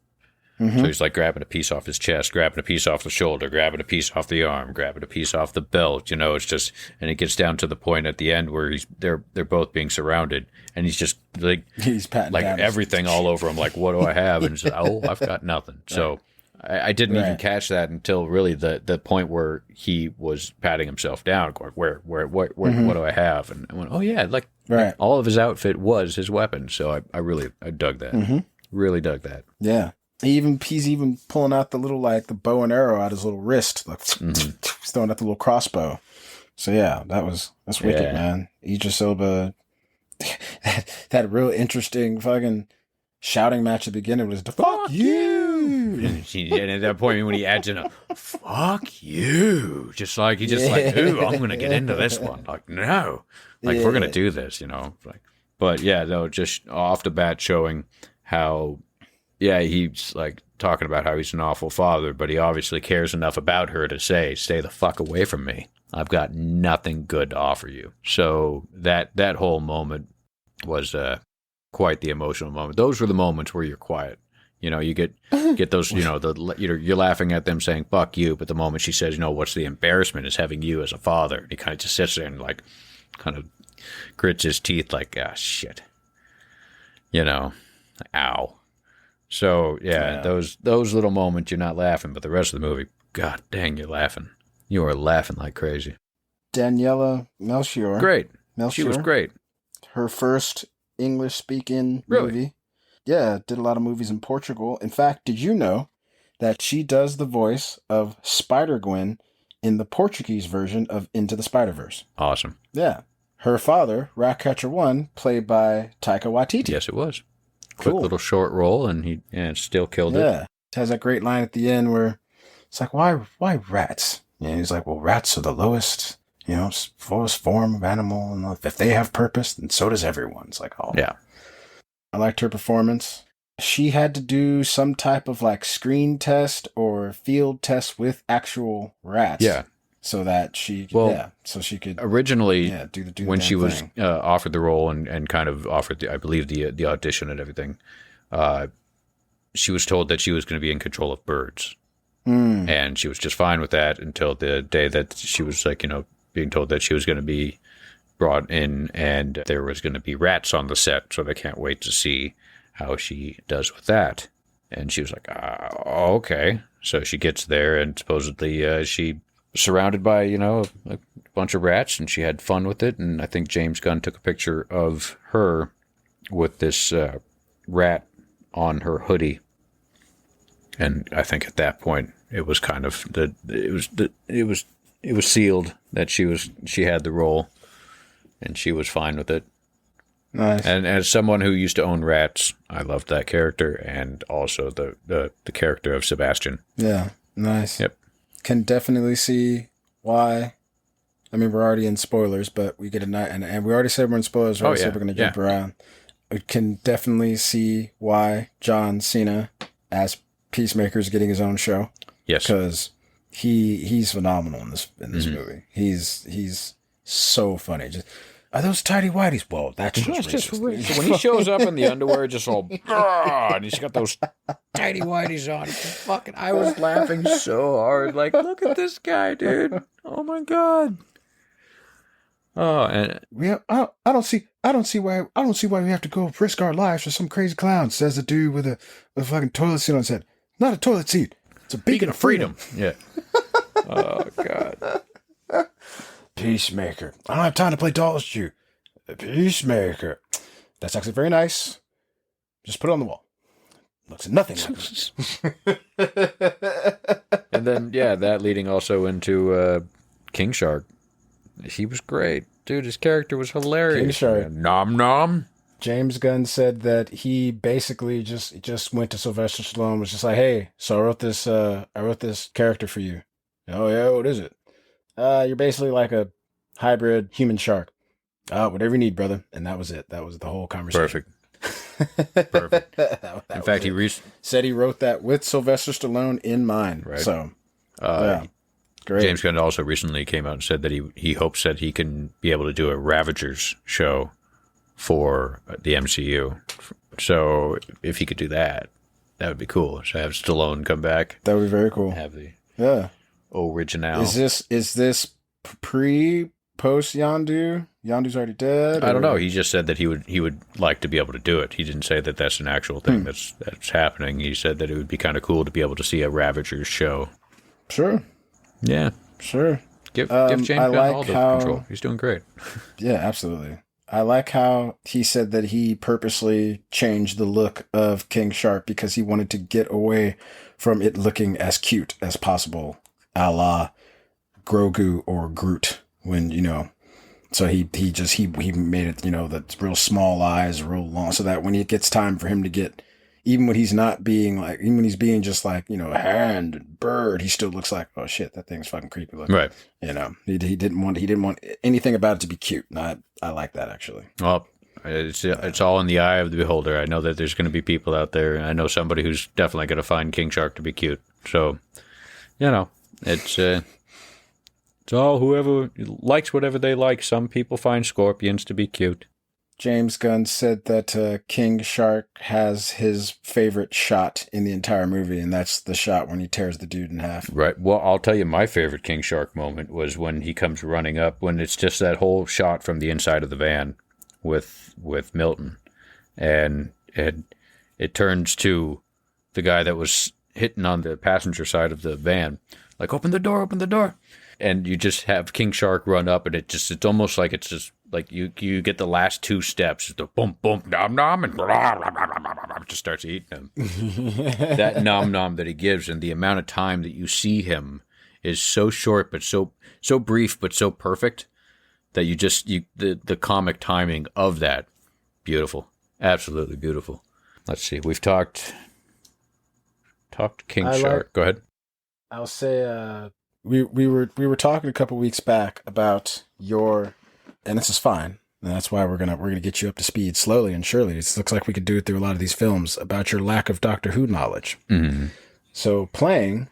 Mm-hmm. So he's like grabbing a piece off his chest, grabbing a piece off the shoulder, grabbing a piece off the arm, grabbing a piece off the belt. You know, it's just, and it gets down to the point at the end where they're both being surrounded, and he's just like he's patting like down everything all over him. Like, what do I have? And he's like, oh, I've got nothing. Right. So I didn't even catch that until really the point where he was patting himself down, going, what do I have? And I went, oh yeah, like all of his outfit was his weapon. So I dug that. Mm-hmm. Really dug that. Yeah. He's even pulling out the little, like, the bow and arrow out his little wrist. Like, he's throwing out the little crossbow. So, yeah, that's wicked, man. Idris Elba, that real interesting fucking shouting match at the beginning was, fuck you! And at that point, when he adds in a, fuck you, just like, he just like, ooh, I'm going to get into this one. Like, no. Like, we're going to do this, you know? Like, but, yeah, no, just off the bat showing how... Yeah, he's like talking about how he's an awful father, but he obviously cares enough about her to say, stay the fuck away from me. I've got nothing good to offer you. So that whole moment was quite the emotional moment. Those were the moments where you're quiet. You know, you get those, you know, you're laughing at them saying, fuck you. But the moment she says, you know, what's the embarrassment is having you as a father. He kind of just sits there and like kind of grits his teeth like, ah, shit. You know, ow. So, yeah, those little moments, you're not laughing, but the rest of the movie, god dang, you're laughing. You are laughing like crazy. Daniela Melchior. Great. She was great. Her first English-speaking movie. Yeah, did a lot of movies in Portugal. In fact, did you know that she does the voice of Spider-Gwen in the Portuguese version of Into the Spider-Verse? Awesome. Yeah. Her father, Ratcatcher 1, played by Taika Waititi. Yes, it was. Quick little short role, and he still killed it. Yeah, it has that great line at the end where it's like, why rats? And he's like, well, rats are the lowest, you know, lowest form of animal, and if they have purpose, then so does everyone. It's like, oh, yeah. I liked her performance. She had to do some type of like screen test or field test with actual rats. Yeah. So that she, so she could originally do the when she was offered the role and kind of offered, I believe the audition and everything, she was told that she was going to be in control of birds, and she was just fine with that until the day that she was like, you know, being told that she was going to be brought in and there was going to be rats on the set, so they can't wait to see how she does with that. And she was like, okay. So she gets there and supposedly she. Surrounded by, you know, a bunch of rats, and she had fun with it. And I think James Gunn took a picture of her with this rat on her hoodie. And I think at that point it was kind of it was sealed that she had the role, and she was fine with it. Nice. And as someone who used to own rats, I loved that character, and also the character of Sebastian. Yeah, nice. Yep. Can definitely see why. I mean, we're already in spoilers, but we get a night, and we already said we're in spoilers. We already said we're going to jump around. We can definitely see why John Cena as Peacemaker is getting his own show. Yes, because he's phenomenal in this movie. He's so funny. Just, are those tidy whities? Well, that's just when he shows up in the underwear, just all, and he's got those tidy whities on. Fucking, I was laughing so hard. Like, look at this guy, dude. Oh my god. Oh, and I don't see why we have to go risk our lives for some crazy clown. Says the dude with a fucking toilet seat on his head. Not a toilet seat. It's a beacon of freedom. Yeah. Oh god. Peacemaker. I don't have time to play dolls with you. Peacemaker. That's actually very nice. Just put it on the wall. Looks nothing like it. And then, that leading also into King Shark. He was great. Dude, his character was hilarious. King Shark. Nom nom. James Gunn said that he basically just went to Sylvester Stallone, was just like, hey, so I wrote this character for you. Oh yeah, what is it? You're basically like a hybrid human shark. Whatever you need, brother. And that was it. That was the whole conversation. Perfect. In fact, he said he wrote that with Sylvester Stallone in mind. Right. So, Great. James Gunn also recently came out and said that he hopes that he can be able to do a Ravagers show for the MCU. So if he could do that, that would be cool. So have Stallone come back. That would be very cool. Have the original. Is this post Yondu? Yondu's already dead. I don't know. He just said that he would like to be able to do it. He didn't say that that's an actual thing that's happening. He said that it would be kind of cool to be able to see a Ravagers show. Sure. Yeah. Sure. Give James Gunn all the control. He's doing great. Yeah, absolutely. I like how he said that he purposely changed the look of King Shark because he wanted to get away from it looking as cute as possible, a la Grogu or Groot. When, so he made it, the real small eyes, real long, so that when it gets time for him to get, even when he's not being like, even when he's being just like, hand and bird, he still looks like, oh shit, that thing's fucking creepy looking. Right. He didn't want anything about it to be cute. And I like that, actually. Well, it's all in the eye of the beholder. I know that there's going to be people out there. I know somebody who's definitely going to find King Shark to be cute. So, it's all whoever likes whatever they like. Some people find scorpions to be cute. James Gunn said that King Shark has his favorite shot in the entire movie, and that's the shot when he tears the dude in half. Right. Well, I'll tell you, my favorite King Shark moment was when he comes running up, when it's just that whole shot from the inside of the van with Milton, and it turns to the guy that was hitting on the passenger side of the van, like, open the door. And you just have King Shark run up, and it's almost like it's just like you get the last two steps, the boom, boom, nom, nom, and blah, blah, blah, blah, blah, blah, just starts eating him. That nom, nom that he gives, and the amount of time that you see him is so short, but so brief, but so perfect that the comic timing of that, beautiful, absolutely beautiful. Let's see, we've talked King Shark. Go ahead. I'll say, we were talking a couple weeks back about and this is fine. And that's why we're gonna get you up to speed slowly and surely. It looks like we could do it through a lot of these films about your lack of Doctor Who knowledge. Mm-hmm. So playing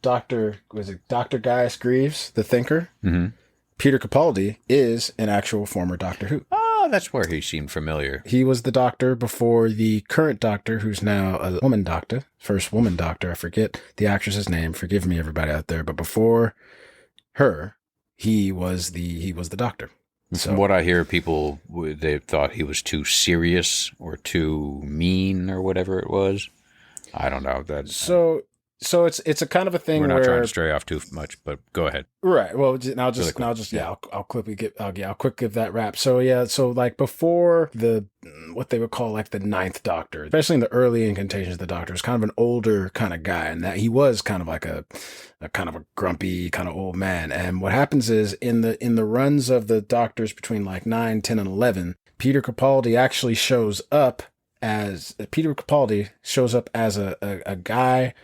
Dr. Gaius Greaves, the Thinker, Peter Capaldi is an actual former Doctor Who. Oh, that's where he seemed familiar. He was the Doctor before the current Doctor, who's now a woman Doctor, first woman Doctor. I forget the actress's name. Forgive me, everybody out there. But before her, he was the Doctor. From what I hear, people, they thought he was too serious or too mean or whatever it was. I don't know. So it's a kind of a thing. We're not where, trying to stray off too much, but go ahead. Right. Well, I'll quickly give that wrap. So like before what they would call like the ninth Doctor, especially in the early incantations of the Doctor, is kind of an older kind of guy, and that he was kind of like a kind of a grumpy kind of old man. And what happens is in the runs of the Doctors between like 9, 10, and 11, Peter Capaldi actually shows up as a guy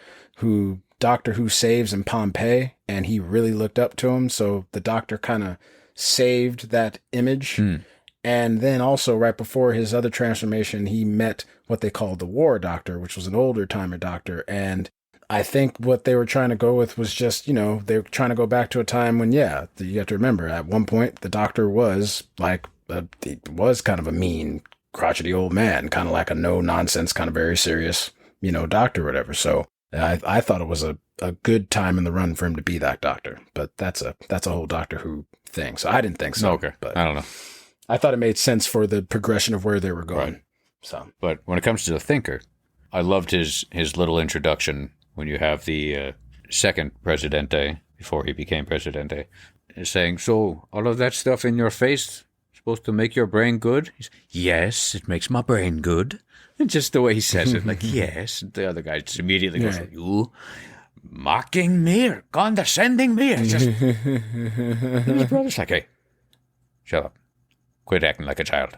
who Doctor Who saves in Pompeii, and he really looked up to him. So the Doctor kind of saved that image. And then also right before his other transformation, he met what they called the War Doctor, which was an older timer Doctor. And I think what they were trying to go with was just, they were trying to go back to a time when, you have to remember, at one point, the Doctor was like, he was kind of a mean, crotchety old man, kind of like a no-nonsense, kind of very serious, Doctor or whatever. So I thought it was a good time in the run for him to be that Doctor, but that's a whole Doctor Who thing. So I didn't think so. Okay, but I don't know. I thought it made sense for the progression of where they were going. Right. So, but when it comes to the Thinker, I loved his little introduction when you have the second Presidente before he became Presidente, saying, "So all of that stuff in your face supposed to make your brain good?" He's, "Yes, it makes my brain good." And just the way he says it, like, yes. The other guy just immediately goes, "You mocking me or condescending me?" It's just, and his brother's like, "Hey, shut up. Quit acting like a child."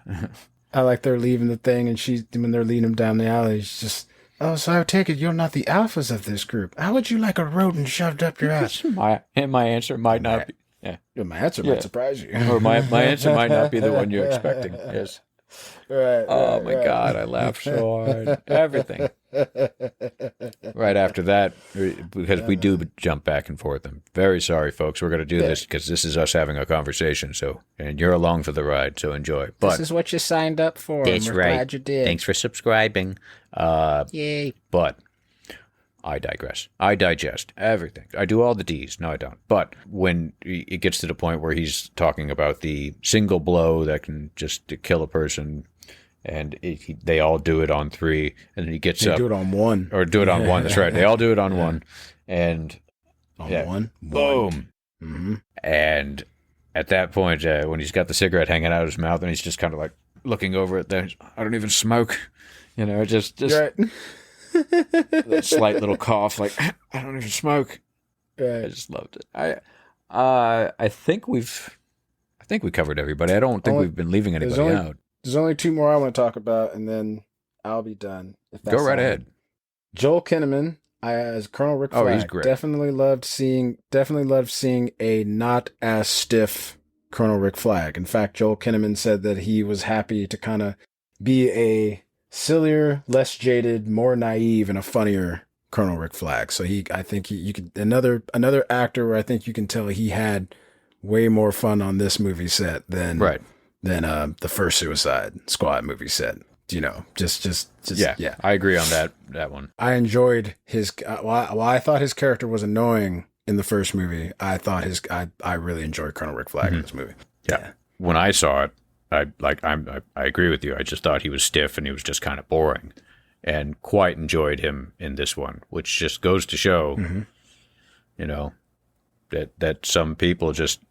I like they're leaving the thing, and when they're leading him down the alley, she's just, "Oh, so I take it you're not the alphas of this group. How would you like a rodent shoved up your ass?" My answer might not be. Yeah. My answer might surprise you. Or my answer might not be the one you're expecting. Yes. Right. Oh my God, I laughed so hard. Everything. Right after that, because we do jump back and forth. I'm very sorry, folks. We're going to do this because this is us having a conversation. So, and you're along for the ride. So enjoy. But this is what you signed up for. That's and we're right. glad you did. Thanks for subscribing. Yay. But I digress. I digest everything. I do all the D's. No, I don't. But when it gets to the point where he's talking about the single blow that can just kill a person, and they all do it on 3, and then he gets up. Do it on 1. Or do it on 1. That's right. They all do it on 1. And on 1? Boom. Mm-hmm. And at that point, when he's got the cigarette hanging out of his mouth, and he's just kind of like looking over it there, I don't even smoke. You know, just Right. that slight little cough, like I don't even smoke. Right. I just loved it. I think we covered everybody. I don't think we've been leaving anybody out. There's only 2 more I want to talk about, and then I'll be done. If that's Go right all ahead. Joel Kinnaman, as Colonel Rick Flag. Oh, he's great. Definitely loved seeing a not as stiff Colonel Rick Flag. In fact, Joel Kinnaman said that he was happy to kind of be a sillier, less jaded, more naive, and a funnier Colonel Rick Flag. So I think you could another actor where I think you can tell he had way more fun on this movie set than the first Suicide Squad movie set. You know, just yeah. I agree on that one. I enjoyed his. While I thought his character was annoying in the first movie, I thought I really enjoyed Colonel Rick Flag in this movie. Yeah. When I saw it, I agree with you. I just thought he was stiff and he was just kind of boring, and quite enjoyed him in this one, which just goes to show, you know, that some people just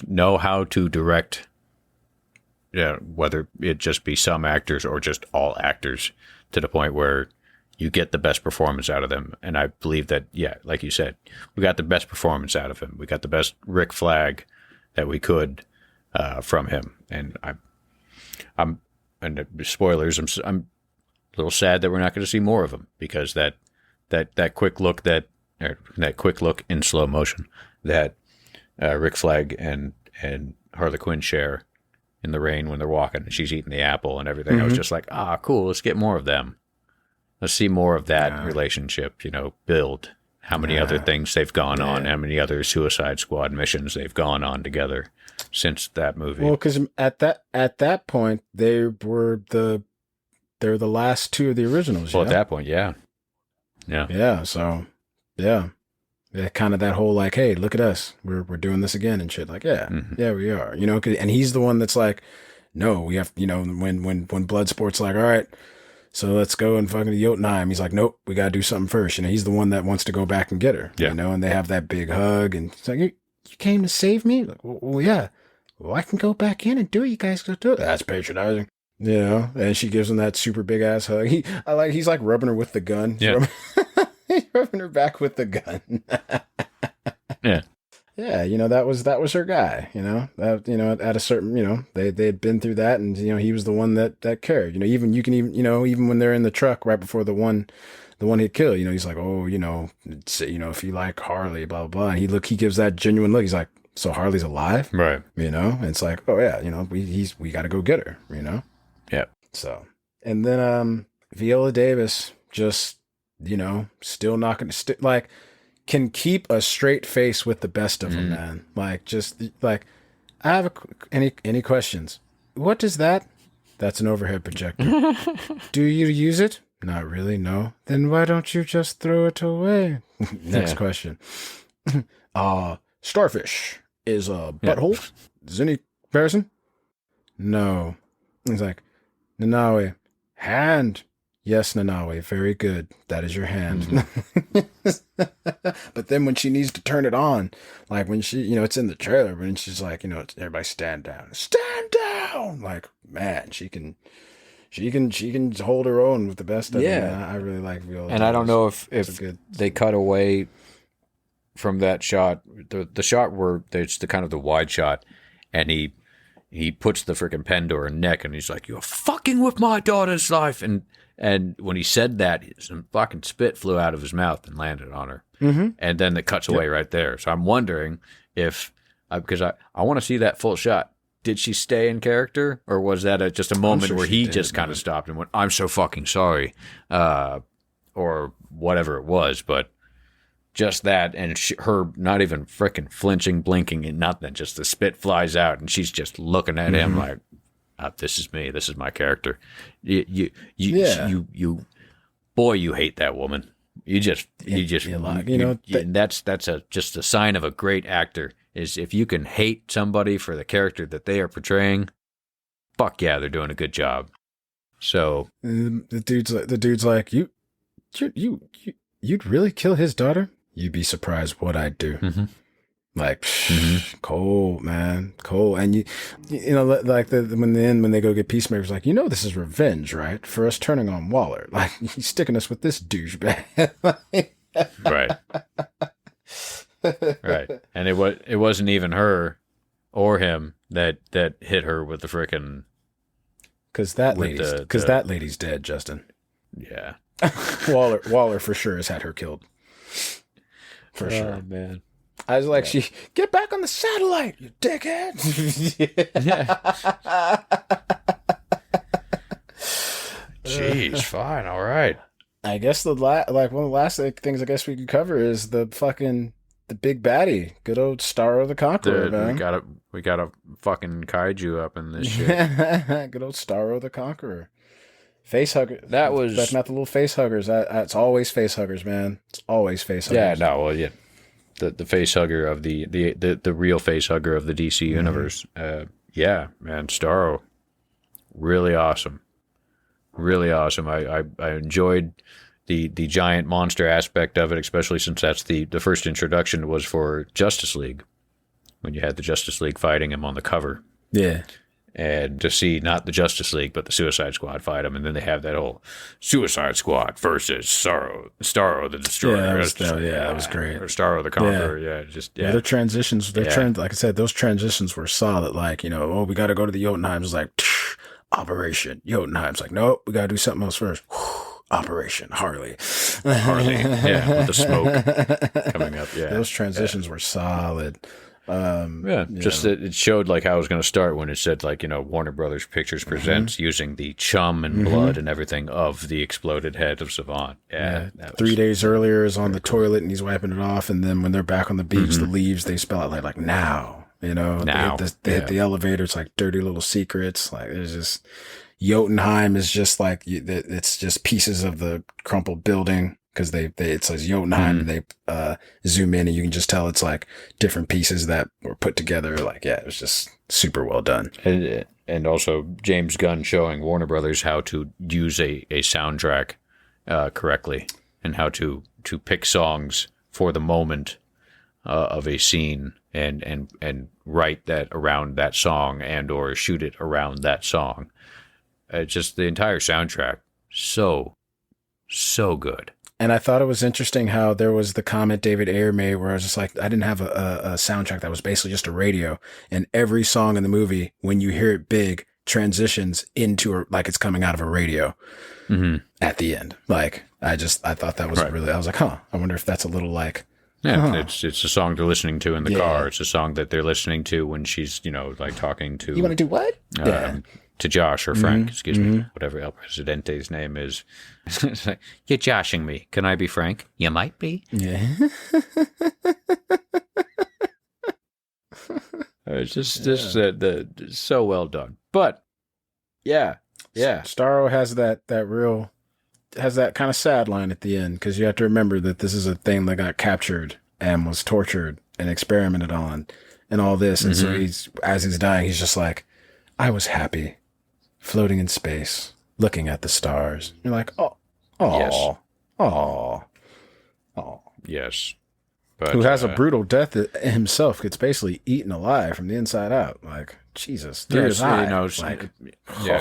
know how to direct. Yeah, whether it just be some actors or just all actors, to the point where you get the best performance out of them. And I believe that, yeah, like you said, we got the best performance out of him. We got the best Rick Flag that we could from him. And I'm and spoilers. I'm a little sad that we're not going to see more of him, because that quick look that quick look in slow motion that Rick Flag and Harley Quinn share in the rain when they're walking and she's eating the apple and everything. I was just like, cool. Let's get more of them. Let's see more of that relationship, you know, build. How many other things they've gone on, how many other Suicide Squad missions they've gone on together since that movie. Well, because at that point, they're the last 2 of the originals. Well, at that point, yeah. So, yeah. Kind of that whole like, hey, look at us, we're doing this again and shit. Like, yeah, we are. You know, and he's the one that's like, no, we have. You know, when Bloodsport's like, all right, so let's go and fucking Jotunheim. He's like, nope, we gotta do something first. You know, he's the one that wants to go back and get her. Yeah. You know, and they have that big hug, and it's like, you came to save me. Like, well, yeah. Well, I can go back in and do it. You guys go do it. That's patronizing. You know, and she gives him that super big ass hug. He's like rubbing her with the gun. Yeah. He's rubbing her back with the gun. Yeah. Yeah, you know, that was her guy, you know. At a certain, you know, they had been through that, and you know, he was the one that cared. You know, even when they're in the truck right before the one he'd kill, you know, he's like, "Oh, you know, if you like Harley, blah blah blah." And he gives that genuine look. He's like, "So Harley's alive?" Right. You know? And it's like, "Oh yeah, you know, we got to go get her," you know? Yeah. So, and then Viola Davis just, you know, still not going to like can keep a straight face with the best of them, man. Like, just like, I have any questions? What is that? That's an overhead projector. Do you use it? Not really, no. Then why don't you just throw it away? Next question. Starfish is a butthole. Is any comparison? No. He's like, Nanawe, hand. Yes, Nanawe, very good. That is your hand. But then when she needs to turn it on, like when she, you know, it's in the trailer, but she's like, you know, everybody stand down. Stand down! Like, man, she can hold her own with the best of them. I really like Viola. And I don't know if they cut away from that shot, the shot where there's the kind of the wide shot, and he puts the freaking pen to her neck, and he's like, "You're fucking with my daughter's life," and when he said that, some fucking spit flew out of his mouth and landed on her. And then it cuts away right there. So I'm wondering if, because I want to see that full shot. Did she stay in character, or was that just a moment where he just kind of stopped and went, "I'm so fucking sorry," or whatever it was, but just that, and her not even frickin' flinching, blinking, and nothing. Just the spit flies out, and she's just looking at him like, "This is me. This is my character." You, boy, you hate that woman. That's just a sign of a great actor. Is if you can hate somebody for the character that they are portraying, fuck yeah, they're doing a good job. So the dude's like, you'd really kill his daughter? You'd be surprised what I'd do. Like, cold, man, cold. And you know, like when they go get Peacemaker's like, this is revenge, right? For us turning on Waller. Like, he's sticking us with this douchebag. Right. Right. And it wasn't even her or him that hit her with the frickin'. Because that lady's dead, Justin. Yeah. Waller for sure has had her killed. For sure. Man. I was like, get back on the satellite, you dickhead. Jeez, fine, all right. I guess one of the last things I guess we could cover is the big baddie, good old Starro the Conqueror, man. We got a fucking kaiju up in this shit. Good old Starro the Conqueror. Face hugger. That was not the little face huggers. It's always face huggers, man. It's always face huggers. Yeah, no, well, yeah. The face hugger of the real face hugger of the DC universe. Yeah, man, Starro, really awesome. Really awesome. I enjoyed the giant monster aspect of it, especially since that's the first introduction was for Justice League, when you had the Justice League fighting him on the cover. Yeah. And to see not the Justice League, but the Suicide Squad fight him. And then they have that whole Suicide Squad versus Starro the Destroyer. Yeah, that was great. Or Starro the Conqueror. Yeah. Their transitions, like I said, those transitions were solid. Like, we got to go to the Jotunheims. Like, Operation Jotunheims. Like, nope, we got to do something else first. Operation Harley. Yeah, with the smoke coming up. Yeah. Those transitions were solid. It showed like how it was going to start when it said like, Warner Brothers Pictures presents using the chum and blood and everything of the exploded head of Savant. Yeah. 3 days earlier is on the toilet and he's wiping it off, and then when they're back on the beach, the leaves they spell out like now. Now. They hit the elevator. It's like dirty little secrets. Like there's just Jotunheim is just like it's just pieces of the crumpled building. Because it says Jotunheim, and they zoom in, and you can just tell it's like different pieces that were put together. Like, yeah, it was just super well done. And also James Gunn showing Warner Brothers how to use a soundtrack correctly, and how to pick songs for the moment of a scene, and write that around that song, and or shoot it around that song. Just the entire soundtrack, so good. And I thought it was interesting how there was the comment David Ayer made where I was just like, I didn't have a soundtrack that was basically just a radio. And every song in the movie, when you hear it big, transitions into like it's coming out of a radio at the end. Like, I thought that was I was like, I wonder if that's a little like. Yeah, it's a song they're listening to in the car. It's a song that they're listening to when she's, like talking to. You want to do what? To Josh or Frank, excuse me, whatever El Presidente's name is. It's like, you're joshing me. Can I be Frank? You might be. Yeah. It's just so well done. But yeah. Starro has that kind of sad line at the end, because you have to remember that this is a thing that got captured and was tortured and experimented on and all this. And so as he's dying, he's just like, I was happy floating in space, looking at the stars. You're like, Yes. But, who has a brutal death himself, gets basically eaten alive from the inside out. Like, Jesus. Through his eye.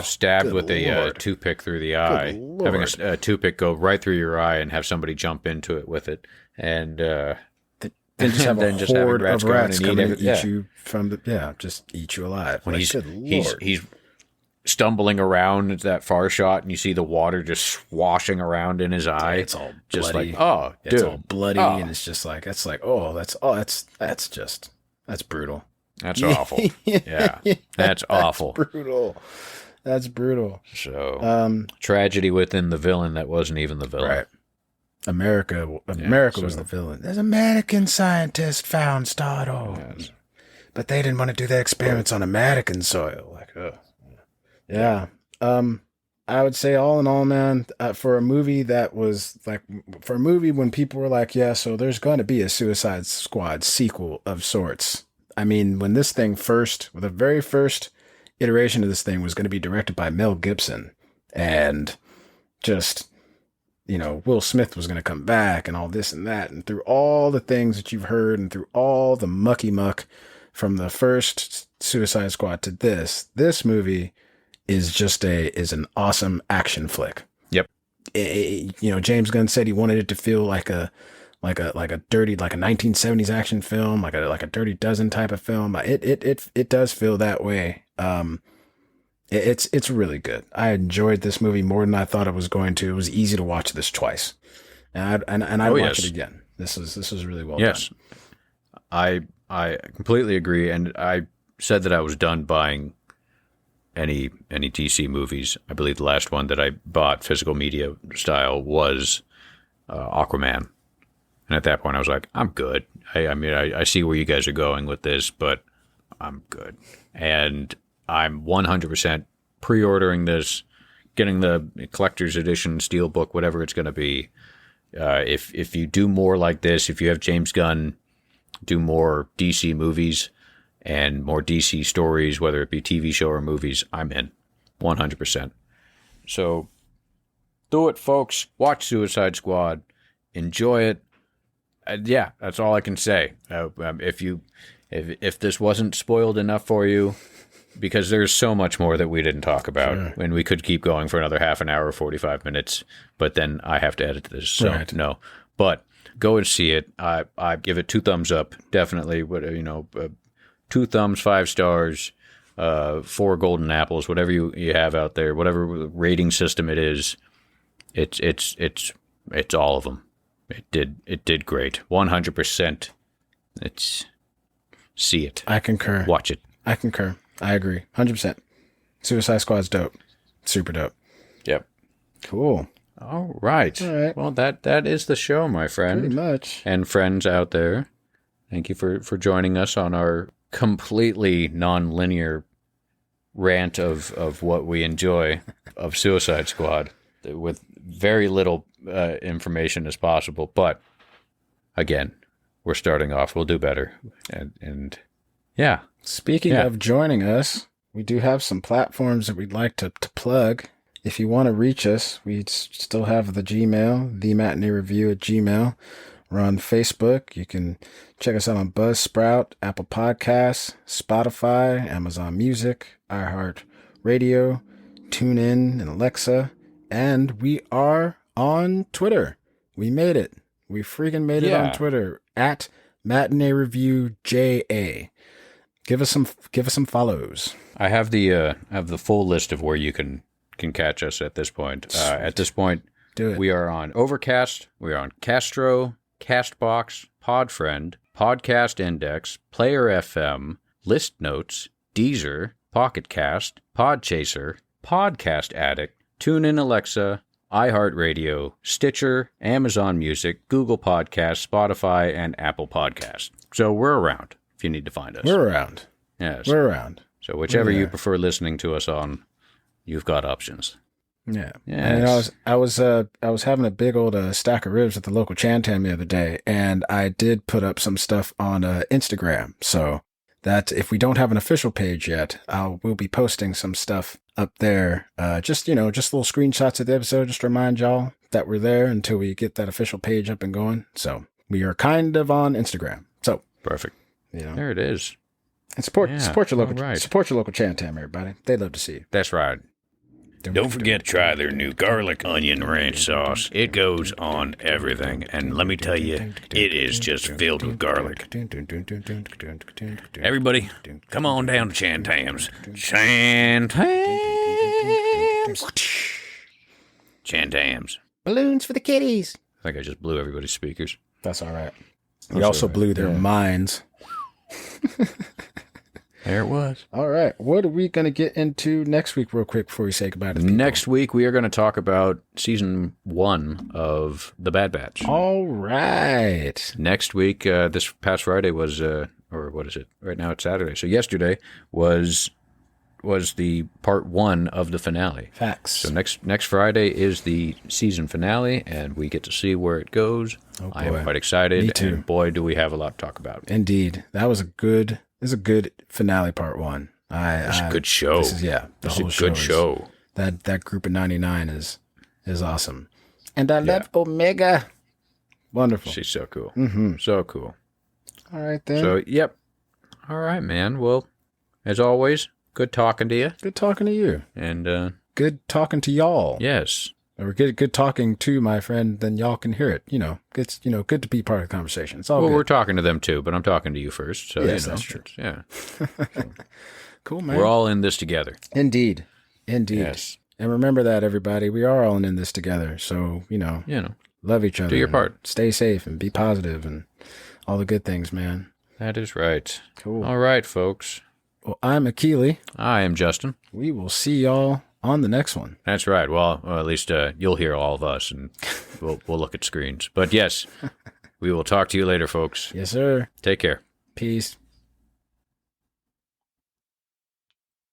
Stabbed with a toothpick through the eye. Having a toothpick go right through your eye and have somebody jump into it with it. And then just have a horde of rats coming and eat you from just eat you alive. When he's stumbling around that far shot, and you see the water just swashing around in his eye. It's all bloody. Just like, dude. It's all bloody, and it's just like, that's brutal. That's awful. Yeah. That's awful. That's brutal. So, tragedy within the villain that wasn't even the villain. Right. America was the villain. There's American scientists found Stardo. Yes. But they didn't want to do their experiments on American soil. Yeah. I would say all in all, man, for a movie that was for a movie when people were like, yeah, so there's going to be a Suicide Squad sequel of sorts. I mean, when this thing the very first iteration of this thing was going to be directed by Mel Gibson, and just, Will Smith was going to come back and all this and that, and through all the things that you've heard and through all the mucky muck from the first Suicide Squad to this movie is an awesome action flick. Yep. James Gunn said he wanted it to feel like a dirty, like a 1970s action film, like a Dirty Dozen type of film. It does feel that way. It's really good. I enjoyed this movie more than I thought it was going to. It was easy to watch this twice, and I'd watch it again. This is really well done. I completely agree, and I said that I was done buying any DC movies. I believe the last one that I bought physical media style was Aquaman, and at that point I was like, I'm good. I see where you guys are going with this, but I'm good, and I'm 100% pre-ordering this, getting the collector's edition, steelbook, whatever it's going to be. If you do more like this, if you have James Gunn do more DC movies and more DC stories, whether it be TV show or movies, I'm in 100%. So do it, folks. Watch Suicide Squad. Enjoy it. Yeah, that's all I can say. If this wasn't spoiled enough for you, because there's so much more that we didn't talk about, and we could keep going for another half an hour, 45 minutes, but then I have to edit this. So right. No, but go and see it. I give it 2 thumbs up, definitely. 2 thumbs, 5 stars, 4 golden apples, whatever you have out there, whatever rating system it is. It's all of them. It did great, 100%. See it. I concur. Watch it. I concur. I agree, 100%. Suicide Squad's dope, super dope. Yep. Cool. All right. Well, that is the show, my friend. Pretty much. And friends out there, thank you for joining us on our completely non-linear rant of what we enjoy of Suicide Squad, with very little information as possible. But again, we're starting off. We'll do better. And yeah. Speaking of joining us, we do have some platforms that we'd like to plug. If you want to reach us, we still have the Gmail, thematineereview@gmail. We're on Facebook. You can check us out on Buzzsprout, Apple Podcasts, Spotify, Amazon Music, iHeartRadio, TuneIn, and Alexa. And we are on Twitter. We made it. We freaking made it on Twitter at MatineeReviewJA. Give us some follows. I have the full list of where you can catch us at this point. At this point, do it. We are on Overcast, we are on Castro, Castbox, Podfriend, Podcast Index, Player FM, List Notes, Deezer, Pocket Cast, Podchaser, Podcast Addict, TuneIn Alexa, iHeartRadio, Stitcher, Amazon Music, Google Podcasts, Spotify, and Apple Podcasts. So we're around if you need to find us. We're around. Yes. We're around. So whichever you prefer listening to us on, you've got options. Yeah. Yes. And I was having a big old stack of ribs at the local Chantam the other day, and I did put up some stuff on Instagram. So that if we don't have an official page yet, we'll be posting some stuff up there. Just little screenshots of the episode, just to remind y'all that we're there until we get that official page up and going. So we are kind of on Instagram. So perfect. There it is. And support your local Chantam, everybody. They'd love to see you. That's right. Don't forget to try their new garlic onion ranch sauce. It goes on everything, and let me tell you, it is just filled with garlic. Everybody, come on down to Chantam's. Chantam's. Balloons for the kitties. I think I just blew everybody's speakers. That's all right. You also blew their minds. There it was. All right. What are we going to get into next week real quick before we say goodbye to people? Next week, we are going to talk about season 1 of The Bad Batch. All right. Next week, this past Friday was, or what is it? Right now it's Saturday. So yesterday was the part 1 of the finale. Facts. So next Friday is the season finale, and we get to see where it goes. Oh, I am quite excited. Me too. And boy, do we have a lot to talk about. Indeed. That was a good finale part 1. It's a good show. This is, it's a good show. That group of 99 is awesome. And I love Omega. Wonderful. She's so cool. Mm-hmm. So cool. All right, then. So, yep. All right, man. Well, as always, good talking to you. Good talking to you. And, good talking to y'all. yes. Or good talking to my friend, then y'all can hear it. It's good to be part of the conversation. It's all good. We're talking to them too, but I'm talking to you first. So, yes, that's true. Yeah. Cool, man. We're all in this together. Indeed. Yes. And remember that, everybody. We are all in this together. So, love each other. Do your part. Stay safe and be positive and all the good things, man. That is right. Cool. All right, folks. Well, I'm Akili. I am Justin. We will see y'all on the next one. That's right. Well, at least you'll hear all of us, and we'll look at screens. But yes, we will talk to you later, folks. Yes, sir. Take care. Peace.